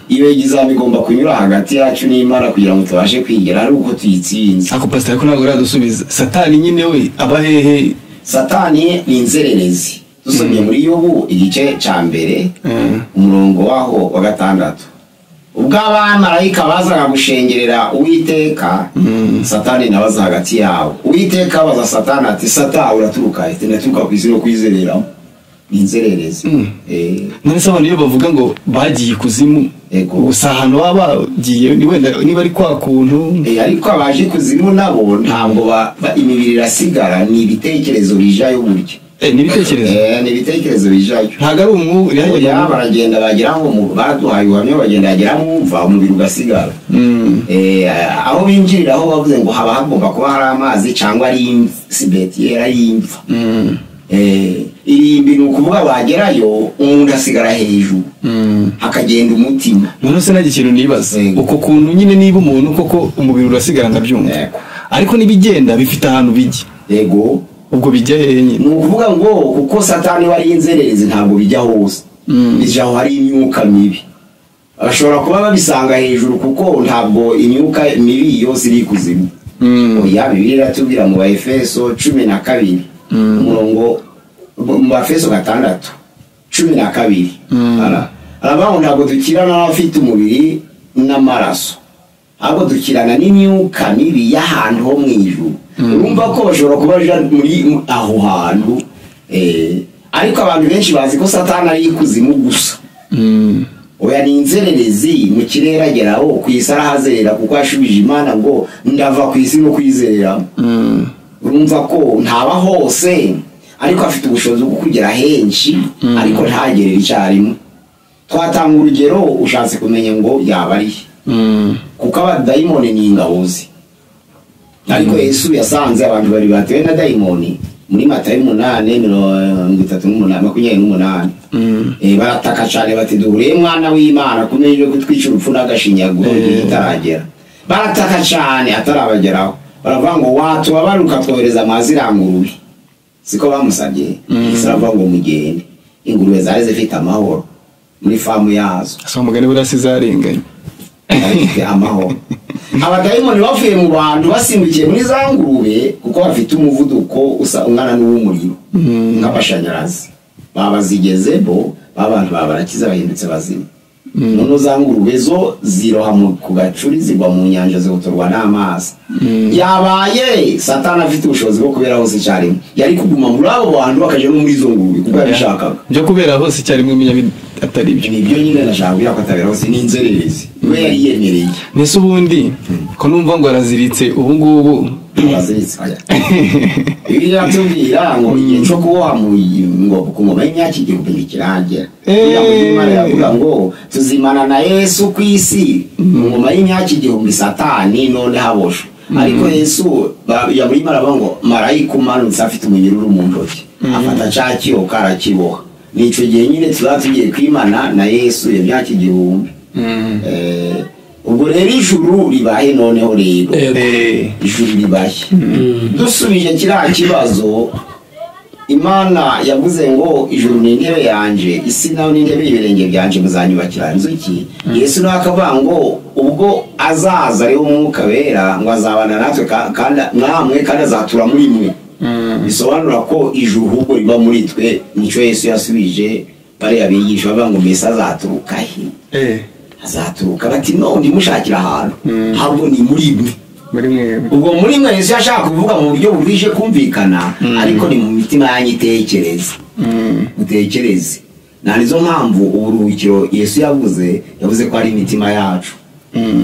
iyo igizami igomba kunyura hagati yacu n'Imana kugira ngo tubashe kwigera ari uko tuyitsinze ako pastor ko ntabwo uradusubiza Satani nyine we abahehe Satani ni inzererezi dusomye muri Yobu igice cya mbere umurongo waho wa 6 ubwo abamarayika bazaga gushengerera Uwiteka Satani nabaza hagati yabo Uwiteka baza Satani ati Satani uraturuka ati ndaturuka ku isi no kwizerera inzererezi none se abantu iyo bavuga ngo bagiye kuzimu gusa hano bagiye niba ari kwa kuntu ariko abaje kuzimu nabo ntabwo imibiri irasigara ni ibitekerezo bijayo buryo n'ibitekerezo bijayo ntabwo ari umwuka baragenda bagira ngo baduhaye ubuhamya bagenda bagera mwumva umubiri ugasigara aho binjirira aho bavuze ngo haba hagomba kuba hari amazi cyangwa ari sibetiyera y'imva irimbi ni ukuvuga bagerayo umuntu asigara hejuru hakagenda umutima none se nta kintu nibaza uko kuntu nyine niba umuntu koko umubiri urasigara ndabyumva ariko nibigenda bifite ahantu bijya yego ubwo bijya hehe nyine ni ukuvuga ngo kuko Satani wari inzererezi ntabwo bijya hose bijya aho hari imyuka mibi bashobora kuba babisanga hejuru kuko ntabwo imyuka mibi yose iri kuzimu oya Bibiliya iratubwira mu Efeso 12 umurongo mu Efeso 6:12 aravuga ngo ntabwo dukirana n'abafite umubiri n'amaraso ahubwo dukirana n'imyuka mibi y'ahantu ho mu ijuru urumva ko bashobora kuba muri aho hantu ariko abantu benshi bazi ko Satani ari ikuzimu gusa oya ni inzererezi mu kirere ageraho ku isi arahazerera kuko yashubije Imana ngo ndava ku isi no kwizerera urumva ko ntaba hose ariko afite ubushobozi bwo kugera henshi ariko ntagerera icyarimwe twatanga urugero ushatse kumenya ngo yaba ari kuko abadayimoni ni ingabozi ariko Yesu yasanze abantu bari batewe na dayimoni muri Matayo 8:38 barataka cyane bati duhure mwana w'Imana kumenye gutwica urupfu n'agashinyaguro itaragera barataka cyane atarabageraho baravuga ngo watuba baruka twohereza amazi irangurube siko bamusabye isaravuga ngo mugende ingurube zari zifite amahoro muri famu yazo so mugani burasi zarenganye amahoro abadayimoni bavuye mu bantu basimbukiye muri za ngurube kuko bafite umuvuduko usa umwana n'uw'umuriro nk'amashanyarazi babazigeze bo abantu babarakiza bahindutse bazima none za ngurube zo ziroha ku gacuri zigwa mu nyanja zigotorwa n'amazi yabaye Satani afite ubushobozi bwo kubera hose icyarimwe yari kuguma muri abo bantu bakaje no muri zo ngurube kuko yabishakaga byo kubera hose icyarimwe imenya atari ibyo nibyo nyine nashaka kugira ko atabera hose ni inzererezi niwe yari yemereye. mbese ubundi ko numva ngo araziritse ubu ngubu Abaziritse ibi yatubwira ngo igihe cyo kuboha ngo ku ngoma y'imyaka igihumbi kiragera. Imana yavuga ngo tuzimana na Yesu ku isi mu ngoma y'imyaka igihumbi Satani none haboshe. Ariko Yesu yaburi maravuga ngo marayika umanutse afite umunyururu mu ntoki afata ca kiyo karakiboha. Nico gihe nyine tuzatugiye kwimana na Yesu y'imyaka igihumbi. Ubwo rero ijuru ribahe noneho rero ijuru ribahe. Dusubije kiriya kibazo, Imana yavuze ngo ijuru ni intebe yanje, isi nayo ni intebe y'ibirenge byanje, muzanyubakira inzu ki. Yesu nawe akavuga ngo ubwo azaza ariho umwuka wera ngo azabana natwe kandi namwe kandi azatura muri mwe. Bisobanura ko ijuru ahubwo riba muri twe. Nico Yesu yasubije bariya bigisha bavuga ngo mbese azaturuka he? Azaturuka bati no ndimushakira ahantu ahubwo ni muri mwe. Ubwo muri mwe Yesu yashaka kuvuga mu buryo burije kumvikana, ariko ni mu mitima yanyu itekereza. Utekereze. Nanizo mpamvu uburuhukiro Yesu yavuze ko ari imitima yacu.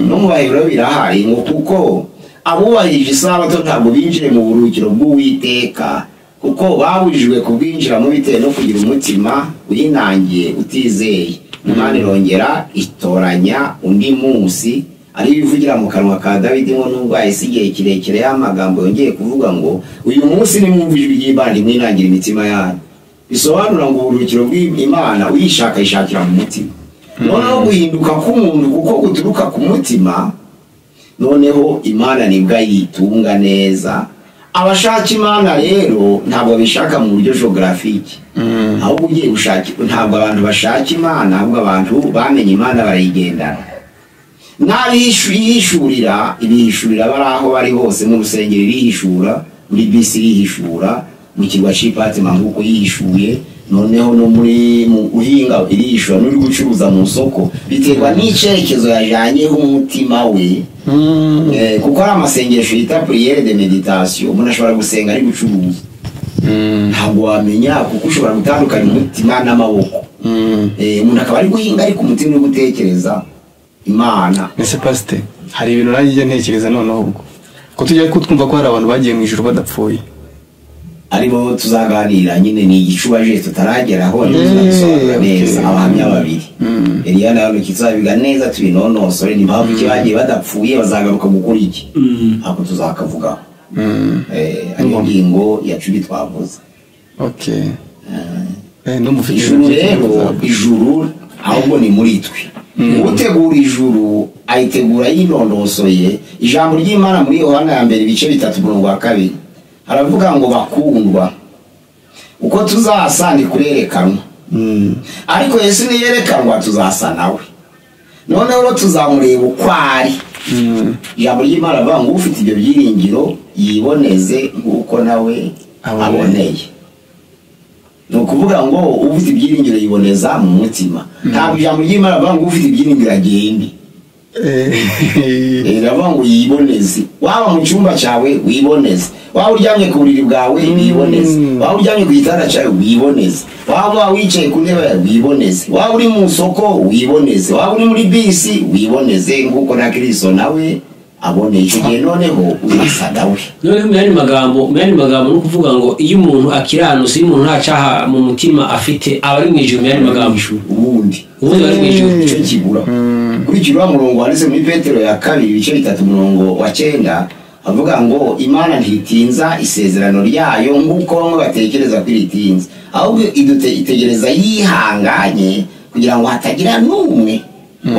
No mu Baheburayo birahari ngo kuko abubahirije isabato ntabwo binjire mu buruhukiro bw'Uwiteka, kuko baburijwe kubwinjiramo bitewe no kugira umutima uyinangiye utizeye. Imana irongera itoranya undi munsi ari bivugira mu kanwa ka Dawidi ngo nubwo ahise igihe kirekire y'amagambo yongeye kuvuga ngo uyu munsi ni mwumva ijwi ry'Imana mwinangira imitima yanyu. Bisobanura ngo uburuhukiro bw'Imana uyishaka ishakira mu mutima. Noneho guhinduka k'umuntu kuko guturuka ku mutima, noneho Imana nibwo yitunga neza. Abashaka Imana rero ntabwo bishaka mu buryo geographique, ahubwo ugiye gushaka. Ntabwo abantu bashaka Imana, ahubwo abantu bamenye Imana barayigendana. N'abihishurira ibihishurira bari aho bari hose, mu rusengero irihishura, muri bisi irihishura, mu kirwa c'Ipatema nk'uko yihishuye, noneho no muri mu guhinga irihishura, n'uri gucuruza mu soko, biterwa n'icerekezo yajanyeho umutima we. Kuko ari amasengesho yita prière de méditation, umuntu ashobora gusenga ari gucuruza. Ntabwo wamenya kuko ushobora gutandukanya umutima n'amaboko. Umuntu akaba ari guhinga ariko umutima uri gutekereza Imana. Ese pastor, hari ibintu nanjye ntekereza noneho ubwo ko tujya kutwumva ko hari abantu bagiye mu ijuru badapfuye, aribo tuzaganira nyine ni igicubaje tutarageraho neza neza. Abahamya babiri Eliya na Yohana kizabiga neza tubinonosore ni mpamvu ki bagiye badapfuye bazagaruka gukora iki, ako tuzakavuga. Ari ingingo ya cumi twavuze. Okay. Ijuru rero, ijuru ahubwo ni muri twe. Utegura ijuru ayitegura yinonosoye. Ijambo ry'Imana muri Yohana ya mbere ibice 3:2 haravuga ngo bakundwa uko tuzasa ni kurerekanwa. Ariko Yesu niyerekanwa tuzasa nawe, noneho tuzamureba uko ari. Ijambo ry'Imana avuga ngo ufite ibyo byiringiro yiboneze nk'uko nawe aboneye. No kuvuga ngo ufite ibyiringiro yiboneza mu mutima. Ntabwo ijambo ry'Imana avuga ngo ufite ibyiringiro agende. Iravuga ngo yiboneze. Waba mu cyumba cyawe wiboneze, waba uryamye ku buriri bwawe wiboneze, waba uryamye ku gitanda cyawe wiboneze, waba wicaye ku ntebe wiboneze, waba uri mu soko wiboneze, waba uri muri bisi wiboneze nk'uko na Kristo nawe abone. Icyo gihe noneho urasa nawe. Noneho mu yandi magambo no kuvuga ngo iyo umuntu akiranutse, iyo umuntu nta cyaha mu mutima afite, aba ari mu ijuru. Mu yandi magambo ubundi bari mu ijuru. Icyo kibura kuri kiriya murongo wanditse muri Petero ya 2 ibice 3:9 avuga ngo Imana ntitinza isezerano ryayo nk'uko bamwe batekereza ko iritinza, ahubwo itegereza yihanganye kugira ngo hatagira n'umwe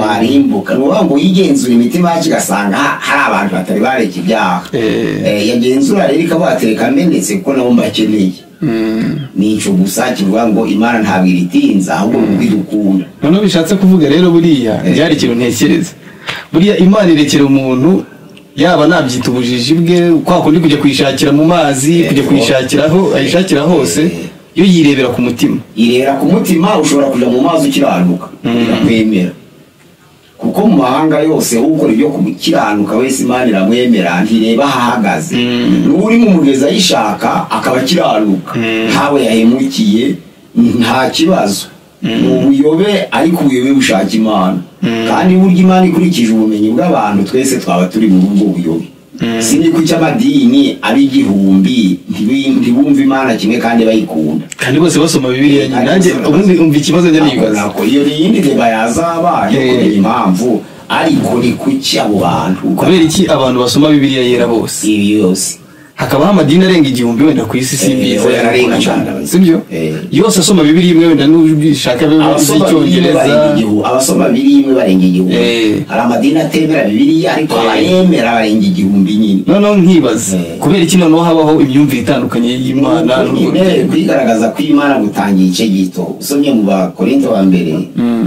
warimbuka. Nuvuga ngo yigenzura imitima yacu igasanga hari abantu batari bareka ibyaha. Yagenzura rero ikavuga ati reka menetse kuko nabo mbakeneye. Nico gusa kivuga ngo Imana ntabwo iritinza ahubwo idukunda. Noneho bishatse kuvuga rero buriya byari ikintu ntekereza, buriya Imana irekera umuntu yaba nabyita ubujiji bwe kwa kundi kujya kwishakira mu mazi, kujya kwishakiraho ayishakira hose, yo yirebera ku mutima. Yirera ku mutima. Ushobora kujya mu mazi ukiranuka kwemera, kuko mu mahanga yose ukora ibyo kumukiranuka wese Imana iramwemera, ntireba ahagaze. N'uri mu mugezi ayishaka akaba akiranuka, ntawe yahemukiye, nta kibazo. ubuyobe ariko ubuyobe bushaka Imana kandi burya Imana ikurikije ubumenyi bw'abantu twese twaba turi mu rugo buyobe sini ku cy'amadini ari igihumbi ntibumva Imana kimwe kandi bayikunda kandi bose basoma Bibiliya nyine nanjye ubundi umva ikibazo njye nibaza nako iyo ni yindi deba yazaba yo kumenya impamvu ariko ni kuki abo bantu kubera iki abantu basoma Bibiliya yera bose ibi yose hakabaho amadini arenga igihumbi wenda ku isi simbiza yararenga cyane sibyo yose asoma Bibiliya imwe wenda n'ubishaka by'icyongereza abasoma Bibiliya imwe barenga igihumbi hari amadini atemera Bibiliya ariko abayemera barenga igihumbi nyine noneho nkibaza kubera iki noneho habaho imyumvire itandukanye y'Imana kwigaragaza ko Imana gutangiye ice gito usomye mu Bakorinto wa mbere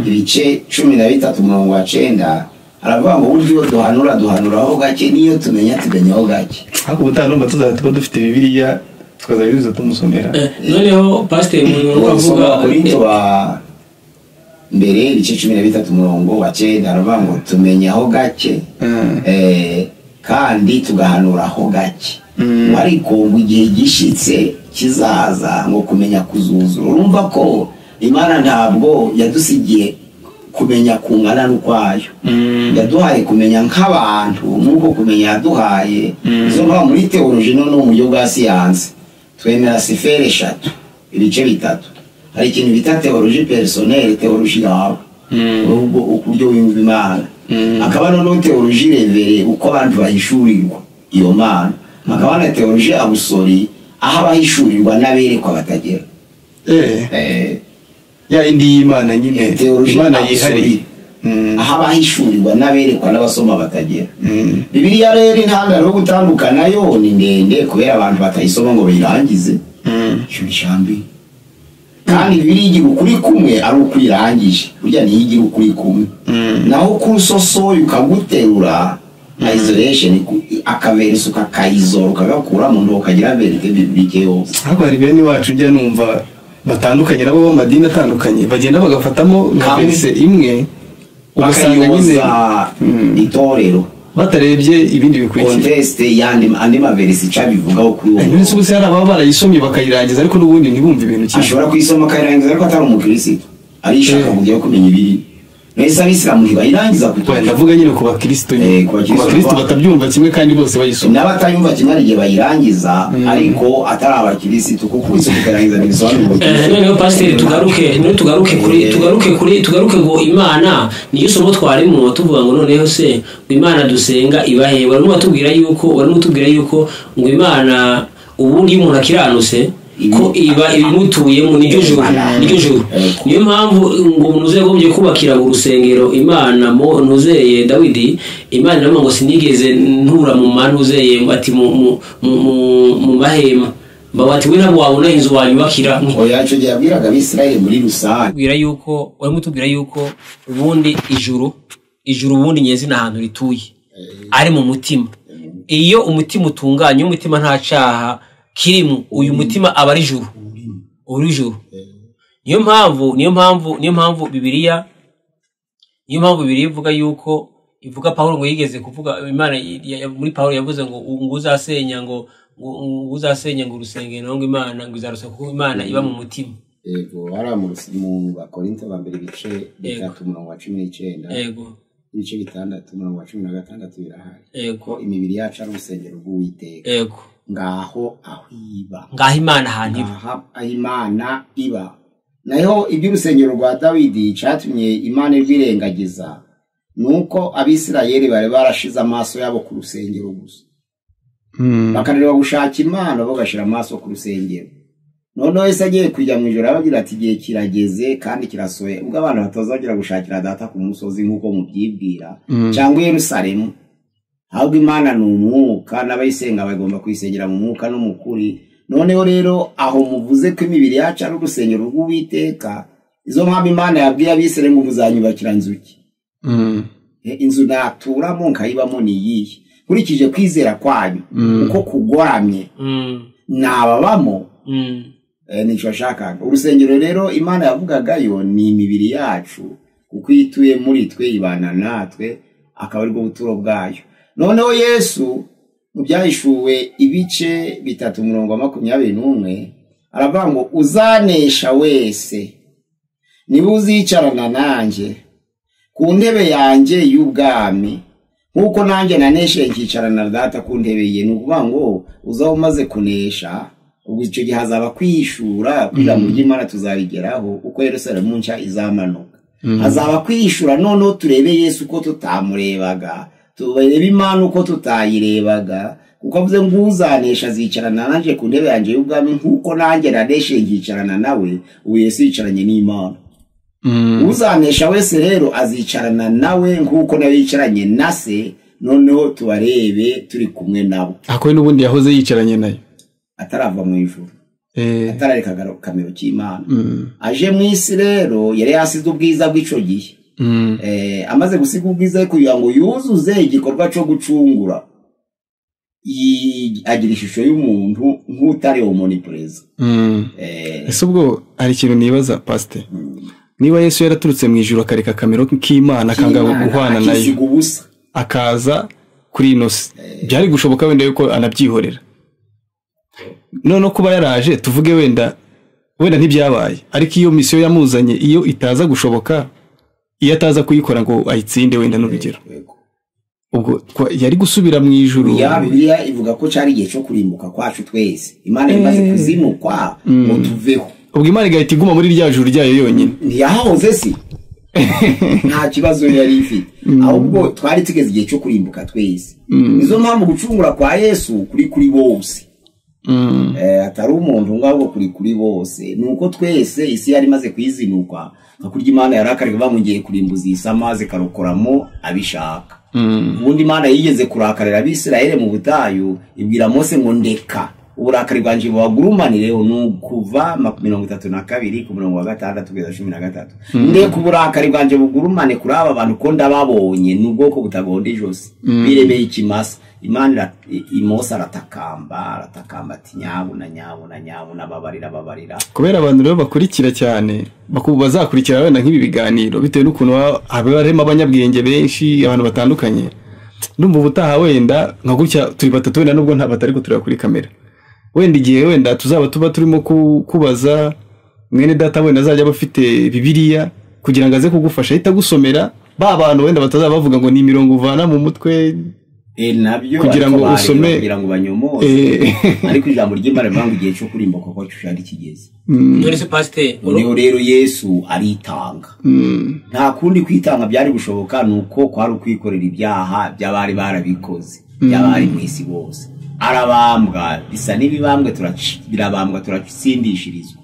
ibice 13:9 aravuga ngo buryo duhanuraho gake niyo tumenyaho gake ariko ubutano tuzaba tuba dufite Bibiliya tukazabiriza tumusomera noneho pastor mu avuga Korinto wa mbere ibice 13:9 aravuga ngo tumenyaho gake kandi tugahanuraho gake ariko ngo igihe gishitse kizaza ngo kumenya kuzuzura urumva ko Imana ntabwo yadusigiye kumenya kungana n'ukwayo yaduhaye kumenya nk'abantu nuko kumenya yaduhaye izo mva muri teoloji no mu buryo bwa siyanse twemera sifere 3 ibice 3 hari ikintu bita teoloji personnelle teoloji yawe uburyo wumva Imana akaba no teoloji revere uko abantu bahishurirwa iyo Mana akaba na teoloji abusori aho abahishurirwa n'aberekwa batagera ya indi Imana nyine Imana yihariye aho abahishurirwa n'aberekwa n'abasoma batagera Bibiliya rero intandaro yo gutandukana yo ni ndende kubera abantu batayisoma ngo bayirangize cyo cyambi kandi Bibiliya igira ukuri kumwe ari ukwirangije burya ntiyigira ukuri kumwe naho kusosoye ukaguterura isolation akaverisa ukakayizora ukagakura mu ndo ukagira verite biblique yose ariko hari bene wacu njya numva batandukanye nabo b'amadini atandukanye bagenda bagafatamo na verse imwe ugasanga nyine itorero batarebye ibindi bikurikira conteste yandi andi maverisi cabivugaho kuri uwo nese ubuse hari ababa barayisomye bakayirangiza ariko n'ubundi ntibumve ibintu kimwe ashobora kuyisoma akayirangiza ariko atari umukristo arishaka kugiye kumenya ibiri nese abisilamu ntibayirangiza kuko ndavuga nyine ku bakristo nyine ku bakristo batabyumva kimwe kandi bose bayisoma n'abatayumva kimwe ari gihe bayirangiza ariko atari abakristo kuko ise kukarangiza bisobanuro noneho pastor tugaruke ngo Imana niyo somo twarimo tuvuga ngo noneho se Imana dusenga ibahe barimo batubwira yuko ngo Imana ubundi umuntu akiranuse ko iba ibimutuyemo niryo juru niyo mpamvu ngo unuze gombye kubakira urusengero Imana mo nuzeye Dawidi Imana namo ngo sinigeze ntura mu manuzeye ati mu mahema bawati we nabo wabona inzu wanyubakira oyacho gihe abwiraga Abisirayeli muri rusange bwira yuko warimutubwira yuko ubundi ijuru ubundi nyezi nahantu rituye ari mu mutima iyo umutima utunganye umutima nta caha kirimu uyu mutima aba ari juru niyo mpamvu Bibiliya ivuga yuko ivuga Paulo ngo yigeze kuvuga Imana muri Paulo yavuze ngo uzasenya ngo urusengero ngo Imana ngo izarusa kuko Imana iba mu mutima yego ara mu Bakorinto ba mbere bice 3:19 yego ibice 6:16 birahari yego imibiri yacu ari urusengero rw'Uwiteka yego ngaho Imana iba nayo iby'urusengero rwa Dawidi cyatumye Imana ibirengagiza nuko Abisirayeli bari barashize amaso yabo ku rusengero gusa bakanirwa gushaka Imana bagashira amaso ku rusengero noneho Yesu agiye kujya mu ijoro abagira ati igihe kirageze kandi kirasoye ubwo abantu batazagira gushakira data ku musozi nkuko mubyibwira cyangwa Yerusalemu ahubwo Imana ni umwuka n'abayisenga bagomba kwisengera mu mwuka no mu kuri noneho rero aho muvuze ko imibiri yacu ari urusengero rw'Uwiteka izo mpamvu Imana yabwiye Abisirayeli ngo muzanyubakira nzuki inzu naturamo nkayibamo niyihe kurikije kwizera kwanyu uko kugoramye nababamo nico ashakaga urusengero rero Imana yavugagayo ni imibiri yacu kuko ituye muri twe ibana natwe akaba ari bwo buturo bwayo noneho Yesu mu byahishuwe ibice 3:21 aravuga ngo uzanesha wese niwe uzicarana nanjye ku ntebe yanjye y'ubwami nk'uko nanjye naneshe nkicarana na data ku ntebe ye. Ni ukuvuga ngo uzaba umaze kunesha, ubwo icyo gihe hazaba kwishura kugira ngo Imana tuzabigeraho uko Yerusalemu nshya izamanuka. Hazaba kwishura noneho turebe Yesu uko tutamurebaga, turebe Imana uko tutayirebaga, kuko avuze ngo uzanesha azicarana nanjye ku ntebe yanjye y'ubwami nk'uko nanjye naneshe nkicarana nawe. Ubu Yesu yicaranye n'Imana. Uzanesha wese rero azicarana nawe nk'uko nawe yicaranye na se, noneho tubarebe turi kumwe nabo. Ako n'ubundi yahoze yicaranye nayo atarava mu ijuru, atarareka kamero k'Imana. Aje mu isi rero yari yasize ubwiza bw'ico gihe. Amaze gusiga ubwiza kugira ngo yuzuze igikorwa cyo gucungura, agira ishusho y'umuntu nk'utari omnipresent. Ese ubwo hari ikintu nibaza pastor, niba Yesu yaraturutse mu ijuru akareka kamero k'Imana akanga guhwana nayo akaza kuri ino si, byari gushoboka wenda yuko anabyihorera? None kuba yaraje tuvuge wenda ntibyabaye, ariko iyo misiyo yamuzanye iyo itaza gushoboka, iyo ataza kuyikora ngo ayitsinde wenda n'urugero, ubwo yari gusubira mu ijuru? Ya Bibiliya ivuga ko cyari igihe cyo kurimbuka kwacu twese. Imana imaze kuzinukwa ngo tuveho, ubwo Imana igahita iguma muri rya juru ryayo yonyine. Ntiyahoze si nta kibazo yari ifite, ahubwo twari tugeze igihe cyo kurimbuka twese. Nizo mpamvu gucungura kwa Yesu kuri bose, atari umuntu ngabo kuri bose. Nuko twese isi yari maze kwizinukwa, kurya Imana yarakareka bamugiye kurimbuza isamaze karokoramo abishaka. Ubundi Imana yigeze kurakarira Abisirayeli mu butayu, ibwira Mose ngo ndeka uburakari bwanje bubagurumanire. Nukuva 32 ku murongo wa 6 kugeza 13. Ndeka uburakari bwanje bugurumane kuri aba bantu ko ndababonye n'ubwoko butagonda ijose birebeye ikimasa. Imana Mose aratakamba ati nyabuna babarira. Kubera abantu rero bakurikira cyane, bazakurikira wenda nk'ibi biganiro bitewe n'ukuntu habarema abanyabwenge benshi, abantu batandukanye. Ndumva ubutaha wenda nka gutya turi batatu wenda nubwo nta batari ko tureba kuri kamera, wenda igihe wenda tuzaba turimo kubaza mwene data wenda azajya bafite Bibiliya kugira ngo aze kugufasha ahita gusomera ba bantu wenda batazaba bavuga ngo ni imirongo uvana mu mutwe nabyo kugira ngo usome kugira ngo banyomoze. Ariko ijambo ry'Imana rivuga igihe cyo kurimbuka ko cyari kigeze. None se pastor, rero Yesu aritanga. Nta kundi kwitanga byari gushoboka, nuko kwari ukwikorera ibyaha by'abari barabikoze, by'abari mu isi bose. Arabambwa, bisa n'ibibambwe turatsindishirizwa.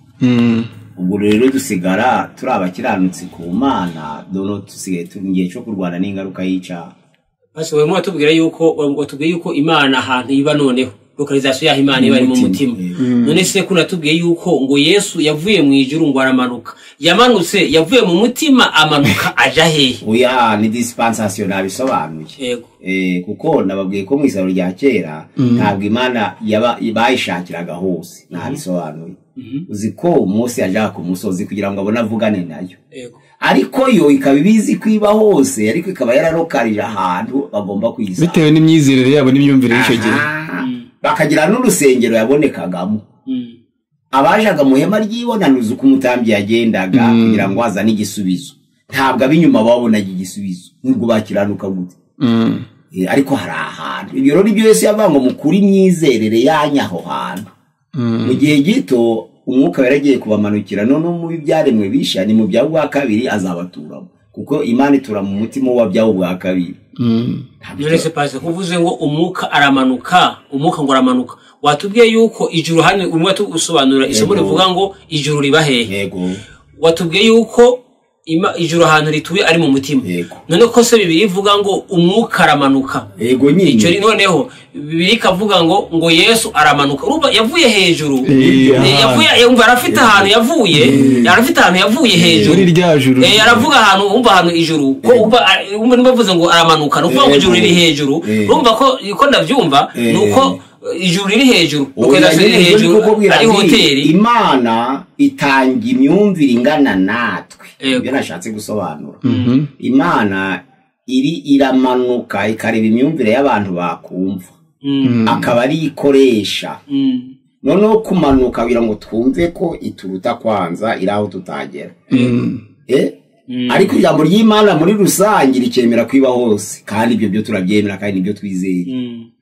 Ubwo rero dusigara turi abakiranutsi ku Mana, dono tusigaye tungiye cyo kurwana n'ingaruka y'icyaha. Basi wewe mwatubwira yuko Imana ahantu iba noneho lokalization ya Imana iba ari mu mutima. None se kunatubwiye yuko ngo Yesu yavuye mu ijuru ngo aramanuka, yamanutse yavuye mu mutima amanuka aja hehe? Oya, ni dispensation nabisobanuye. Yego. Kuko nababwiye ko mu isaro rya kera ntabwo Imana bayishakiraga hose, nabisobanuye. Uziko Mose yaja ku musozi kugira ngo abone avugane nayo. Yego. Ariko yo ikabibizi kwiba hose, ariko ikaba yararokarije ahantu bagomba kwisa bitewe n'imyizerere yabo n'imyumvire y'icyo gihe. Bakagira n'urusengero yabonekagamo. Abajaga mu hema ry'ibonanuza uko umutambyi yagendaga kugira ngo azane igisubizo. Ntabwo abinyuma babonaga igisubizo, nubwo bakiranuka gute. Ariko hari ahantu ibyo rero ibyo Yesu yavuga ngo mukuri imyizerere yanyaho hantu. Mu gihe gito umwuka yaragiye kubamanukira, none mu byaremwe bisha ni mu byawo bwa kabiri azabaturamo, kuko Imana itura mu mutima wa byawo bwa kabiri. None se pastor, kuvuze ngo umwuka aramanuka, umwuka ngo aramanuka, watubwiye yuko ijuru hano umwe usobanura isomo rivuga ngo ijuru riba hehe? Yego. Watubwiye yuko ijuru ahantu rituye ari mu mutima. None ko se Bibiliya ivuga ngo umwuka aramanuka. Yego nyine. Icyo noneho Bibiliya ikavuga ngo Yesu aramanuka. Urumva yavuye hejuru. Yavuye arafite ahantu yavuye hejuru. Muri rya juru. Aravuga ahantu umva ahantu ijuru. Ko umva bavuze ngo aramanuka, no kuvuga ngo ijuru riri hejuru. Urumva ko ndavyumva nuko ijuru riri hejuru, lokalization iri hejuru ari hoteli. Imana itanga imyumvire ingana natwe. Ibyo nashatse gusobanura. Imana iramanuka ikareba imyumvire y'abantu bakumva, akaba ari ikoresha. Noneho kumanuka kugira ngo twumve ko ituruta kwanza iraho tutagera. ariko ijambo ry'Imana muri rusange rikemera kwiba hose kandi ibyo byo turabyemera kandi nibyo twizeye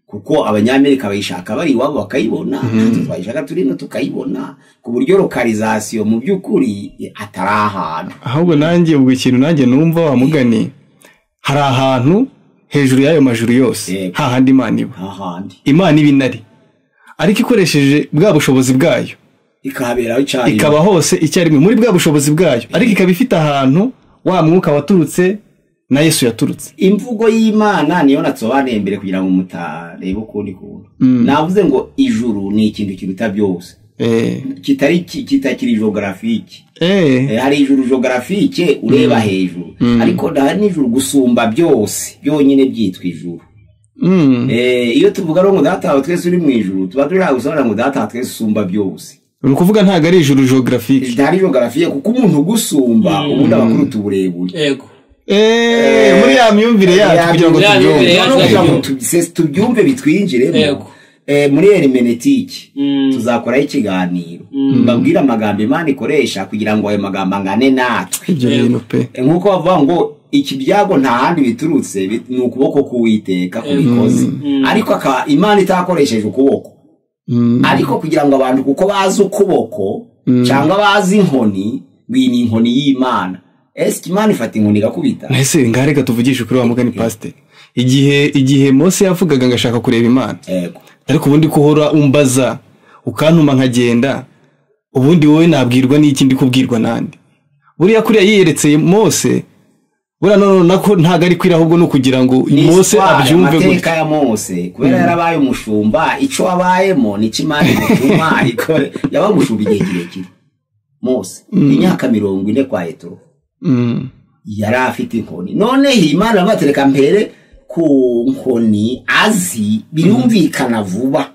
kuko abanyamerika bayishaka bari iwabo bakayibona twayishaka turino tukayibona ku buryo localisation mu by'ukuri atari ahantu ahubwo nanjye ubwo ikintu nanjye numva wamugani hari ahantu hejuru y'ayo majuru yose hahandi Imana iba Imana ibinari ariko ikoresheje bwa bushobozi bwayo ikabera icyarimwe ikaba hose icyarimwe muri bwa bushobozi bwayo ariko ikaba ifite ahantu wa mwuka waturutse na Yesu yaturutse imvugo y'Imana niyo natsobaneye mbere kugira ngo mutarebe ukundi kuntu navuze ngo ijuru ni ikintu kiruta byose kitakiri geographique hari ijuru geographique ureba hejuru ariko hari n'ijuru gusumba byose byonyine byitwa ijuru iyo tuvuga ngo data twese uri mu ijuru tuba turi gusobanura ngo data twese usumba byose ukuvuga ntago ari ijuru geographique ntari geographique kuko umuntu gusumba ubundi abakuru tuburebure yego muri ya myumvire yacu kugira ngo tubyumve bitwinjiremo muri hermeneutique tuzakora ikiganiro mbabwira amagambo Imana ikoresha kugira ngo ayo magambo angane natwe ibyo bintu pe nkuko bavuga ngo iki byago nta handi biturutse ni ukuboko k'Uwiteka kubikoze ariko Imana itakoresheje ukuboko ariko kugira ngo abantu kuko bazi ukuboko cyangwa bazi inkoni ngwini inkoni y'Imana Imana ifata inkoni igakubita ese ngareka tuvugishe kuri wa mugani pastor igihe Mose yavugaga ngashaka kureba Imana ariko ubundi kuhora umbaza ukantuma nkagenda ubundi wowe nabwirwa n'iki ndi kubwirwa nande buriya kuriya yiyeretseye Mose buriya nako ntago ari kwira ahubwo no kugira ngo Mose abyumve gutya ya Mose kubera yarabaye umushumba ico wabayemo ni Imana igutuma ikore yabagushumba igihe kirekire Mose imyaka 40 kwa Yetro yari afite inkoni none Imana batereka mbere ku nkoni azi birumvikana vuba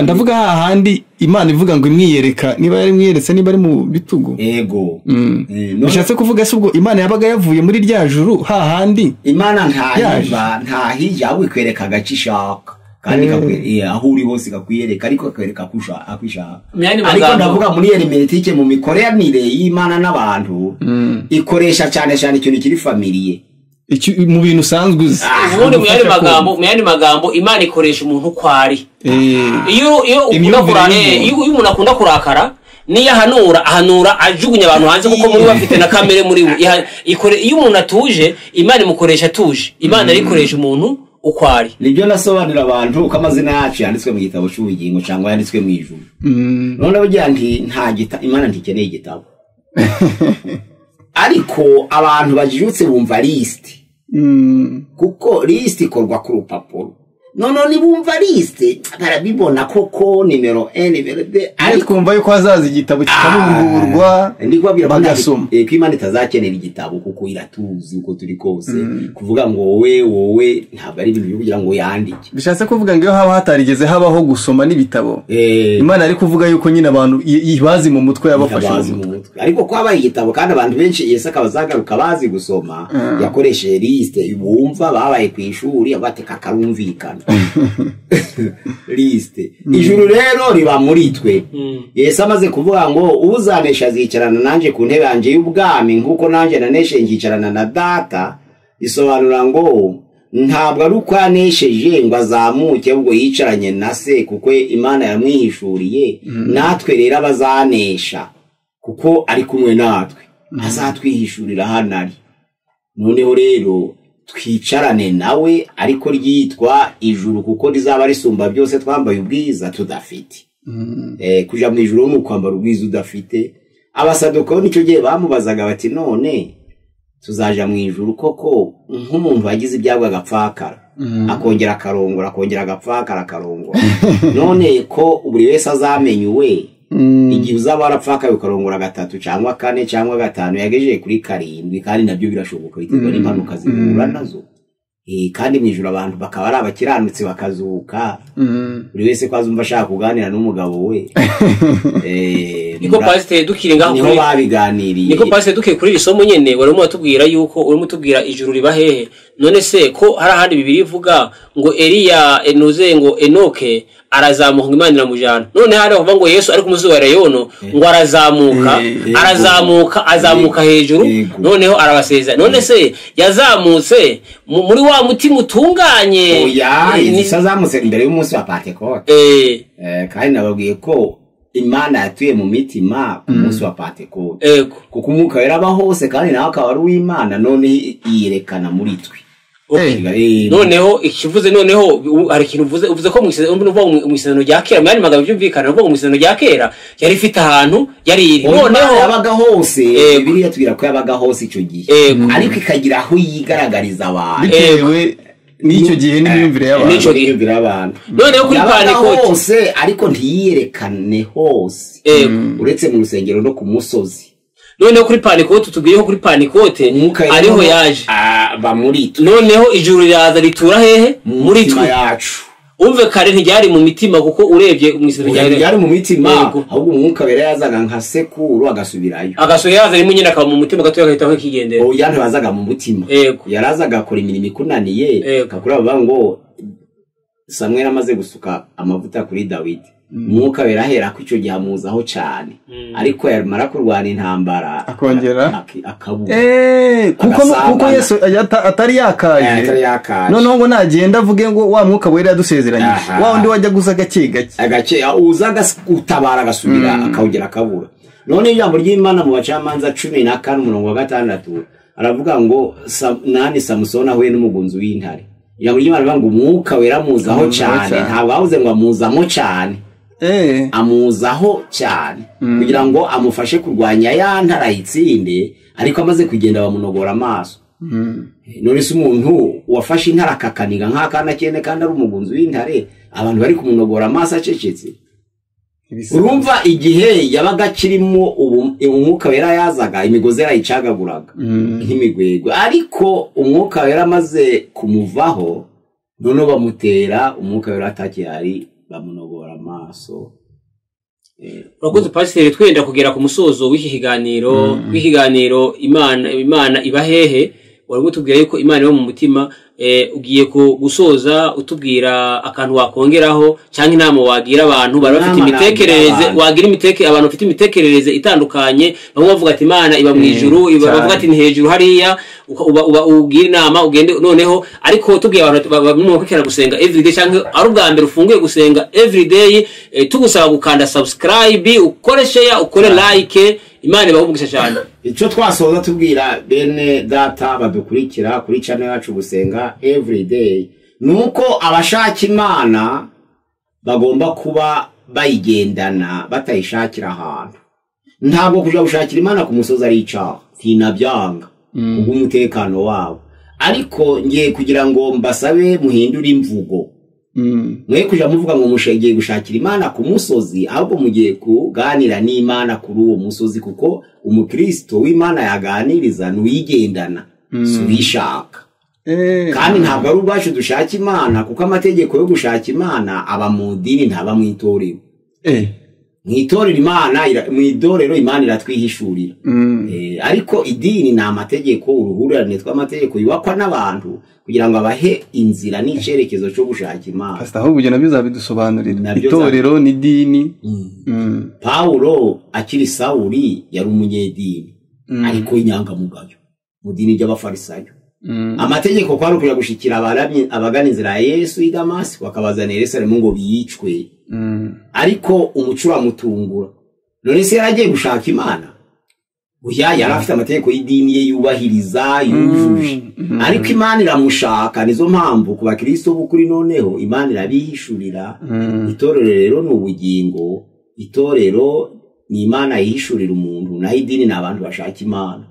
ndavuga hahandi Imana ivuga ngo imwiyereka niba yari mwiyeretse niba ari mu bitugu yego bishatse kuvuga se ubwo Imana yabaga yavuye muri rya juru hahandi Imana ntahija wikwereka gacishaka kandi aho uri hose gakwiyereka ariko akwereka kushaka ariko ndavuga muri hermeneutique mu mikoranire y'Imana n'abantu ikoresha cyane cyane ikintu kiri familiye mu bintu usanzwe uzi ubundi mu yandi magambo Imana ikoresha umuntu kwari iyo umuntu akunda kurakara niyo ahanura ajugunya abantu hanze kuko muri bafite na kamere muri iyo umuntu atuje Imana imukoresha atuje Imana ikoresha umuntu ukwari nibyo nasobanura abantu ko amazina yacu yanditswe mu gitabo cy'ubugingo cyangwa yanditswe mu ijuru none burya Imana ntikeneye igitabo ariko abantu bajijutse bumva list kuko list ikorwa ku rupapuro none nibumva list barabibona koko nimero 1 nimero 2 ariko kumva yuko hazaza igitabo kikamungurwa ndikubabwira bagasoma ko Imana itazakenera igitabo kuko iratuzi uko turi kose kuvuga ngo wowe ntabwo ari ibintu byo kugira ngo yandike bishatse kuvuga ngo iyo haba hatarigeze habaho gusoma n'ibitabo Imana ari kuvuga yuko nyine abantu ibazi mu mutwe yabafashe mu mutwe ariko ko habaye igitabo kandi abantu benshi Yesu akabazagaruka bazi gusoma yakoresheje list bumva babaye ku ishuri abateka karumvikana liste ijuru rero riba muri twe Yesu amaze kuvuga ngo uzanesha azicarana nanje ku ntebe yanje y'ubwami nkuko nanje naneshe ngicarana na data isobanura ngo ntabwo ari uko yanesheje ngo azamuke ubwo yicaranye na se kuko Imana yamwihishuriye natwe rero abazanesha kuko ari kumwe natwe azatwihishurira hanari noneho rero twicarane nawe ariko ryitwa ijuru kuko rizaba risumba byose twambaye ubwiza tudafite kuja mu ijuru no kwambara ubwiza udafite abasaduko nicyo gihe bamubazaga bati none tuzaja mu ijuru koko nk'umuntu wagize ibyagwa agapfakara akongera akarongora akongera agapfakara akarongora none ko buri wese azamenyuwe igihe uzaba warapfakaye ukarongora 3 cyangwa 4 cyangwa 5 yagejeje kuri 7 kandi nabyo birashoboka biterwa n'impanuka zihura nazo kandi mu ijuru abantu bakaba ari abakiranutse bakazuka buri wese kwazumva ashaka kuganira n'umugabo we niko pastor dukire ngaho niho babiganiriye niko pastor dukire kuri isomo nyene warimo atubwira yuko urimo tubwira ijuru riba hehe none se ko hari ahandi bibiri ivuga ngo Eliya enoze ngo Enoke arazamuka Imana iramujana none hari bavuga ngo Yesu ari ku musozi wa Elayono ngo arazamuka azamuka hejuru noneho arabaseza none se yazamutse muri wa mutima utunganye oya yazamutse imbere y'umunsi wa Pentecote kandi nababwiye ko Imana yatuye mu mitima ku munsi wa Pentecote kuko umwuka wera hose kandi nawe akaba ari uw'Imana none yiyerekana muri twe noneho ikivuze noneho ari kintu uvuze ko mu isezerano rya kera mwari magambo byumvikana ngo mu isezerano rya kera yari ifite ahantu yari iri noneho yabaga hose Bibiliya tubwira ko yabaga hose icyo gihe ariko ikagira aho yigaragariza abantu bitewe n'icyo gihe n'imyumvire y'abantu noneho kuri Pentecote hose ariko ntiyiyerekane hose uretse mu rusengero no ku musozi noneho kuri Pentecote tubwiyeho kuri Pentecote ariho yaje bamuri noneho ijuru ryaza ritura hehe muri twe yacu umve kare ntiryari mu mitima kuko urebye mu isezerano ryari mu mitima ahubwo umwuka wera yazaga nka sekuru agasubirayo yaza rimwe nyine akaba mu mutima gato yagahita akigendera yantu bazaga mu mutima yarazaga akora imirimo ikunaniye akakura bavuga ngo Samuel amaze gusuka amavuta kuri Dawidi umwuka wera hera ko icyo gihe amuzaho cyane ariko yamara kurwana intambara akongera akabura kuko Yesu atari yakaje noneho ngo nagenda avuge ngo wa mwuka wera yadusezeranyije wa undi wajya guza gake uzaga gutabara agasubira akawugera akabura none ijambo ry'Imana mu bacamanza 14:6 aravuga ngo nani Samusoni ahuye n'umugunzi w'intare ijambo ry'Imana rivuga ngo umwuka wera muzaho cyane ntabwo avuze ngo amuzamo cyane amuzaho cyane kugira ngo amufashe kurwanya ya ntara yitsinde ariko amaze kugenda bamunogora amaso none se umuntu wafashe intara akakaniga nk'akana cyene kandi ari umugunzi w'intare abantu bari kumunogora amaso acecetse urumva igihe yabaga kirimo umwuka wera yazaga imigozi yarayicagaguraga nk'imigwegwe ariko umwuka wera amaze kumuvaho none bamutera umwuka wera atakihari bamunogora amaso urakoze pasiteri twenda kugera ku musozo w'iki kiganiro Imana iba hehe wari gutubwira yuko Imana iba mu mutima ugiye gusoza utubwira akantu wakongeraho cyangwa inama wagira abantu bari bafite imitekerereze wagira abantu bafite imitekerereze itandukanye bamwe bavuga ati Imana iba mu ijuru bavuga ati ni hejuru hariya ugira inama ugende noneho ariko tubwiye abantu bamwe kwikera gusenga everyday cyangwa ari ubwa mbere ufunguye gusenga everyday tugusaba gukanda subscribe ukore share ukore like Imana ibahugisha cyane icyo twasoza tubwira bene data badukurikira kuri channel yacu gusenga everyday nuko abashaka Imana bagomba kuba bayigendana batayishakira ahantu ntabwo kuja gushakira Imana ku musozi ari icaha tinabyanga ubumutekano wabo ariko ngiye kugira ngo mbasabe muhindura imvugo mwe kuja muvuga ngo mushegeye gushakira Imana ku musozi ahubwo mugiye kuganira n'Imana kuri uwo musozi kuko umukristo w'Imana yaganiriza nuyigendana subishaka kandi ntabwo ari ubwacu dushaka Imana kuko amategeko yo gushaka Imana aba mu dini ntaba mu itorero mwitorero Imana mwidorero Imana iratwihishurira ariko idini na amategeko uruhurirane tw'amategeko yubakwa n'abantu kugira ngo abahe inzira n'icerekezo cyo gushaka Imana pastor ahubwo je nabyo zabidusobanurira itorero ni dini Paulo akiri Sawuli yari umunyedini ariko inyangamugayo mu dini ry'abafarisayo amategeko kwari kuja gushikira abagana inzira ya Yesu i Damasiko bakabazana Yerusalemu ngo biyicwe ariko umucura mutungura none se yaragiye gushaka Imana uya yarafite amategeko y'idini ye yubahiriza yujuje ariko Imana iramushaka nizo mpamvu ku bakristo bukuri noneho Imana irabihishurira itorero rero n'ubugingo itorero ni Imana yihishurira umuntu naho idini n'abantu bashaka Imana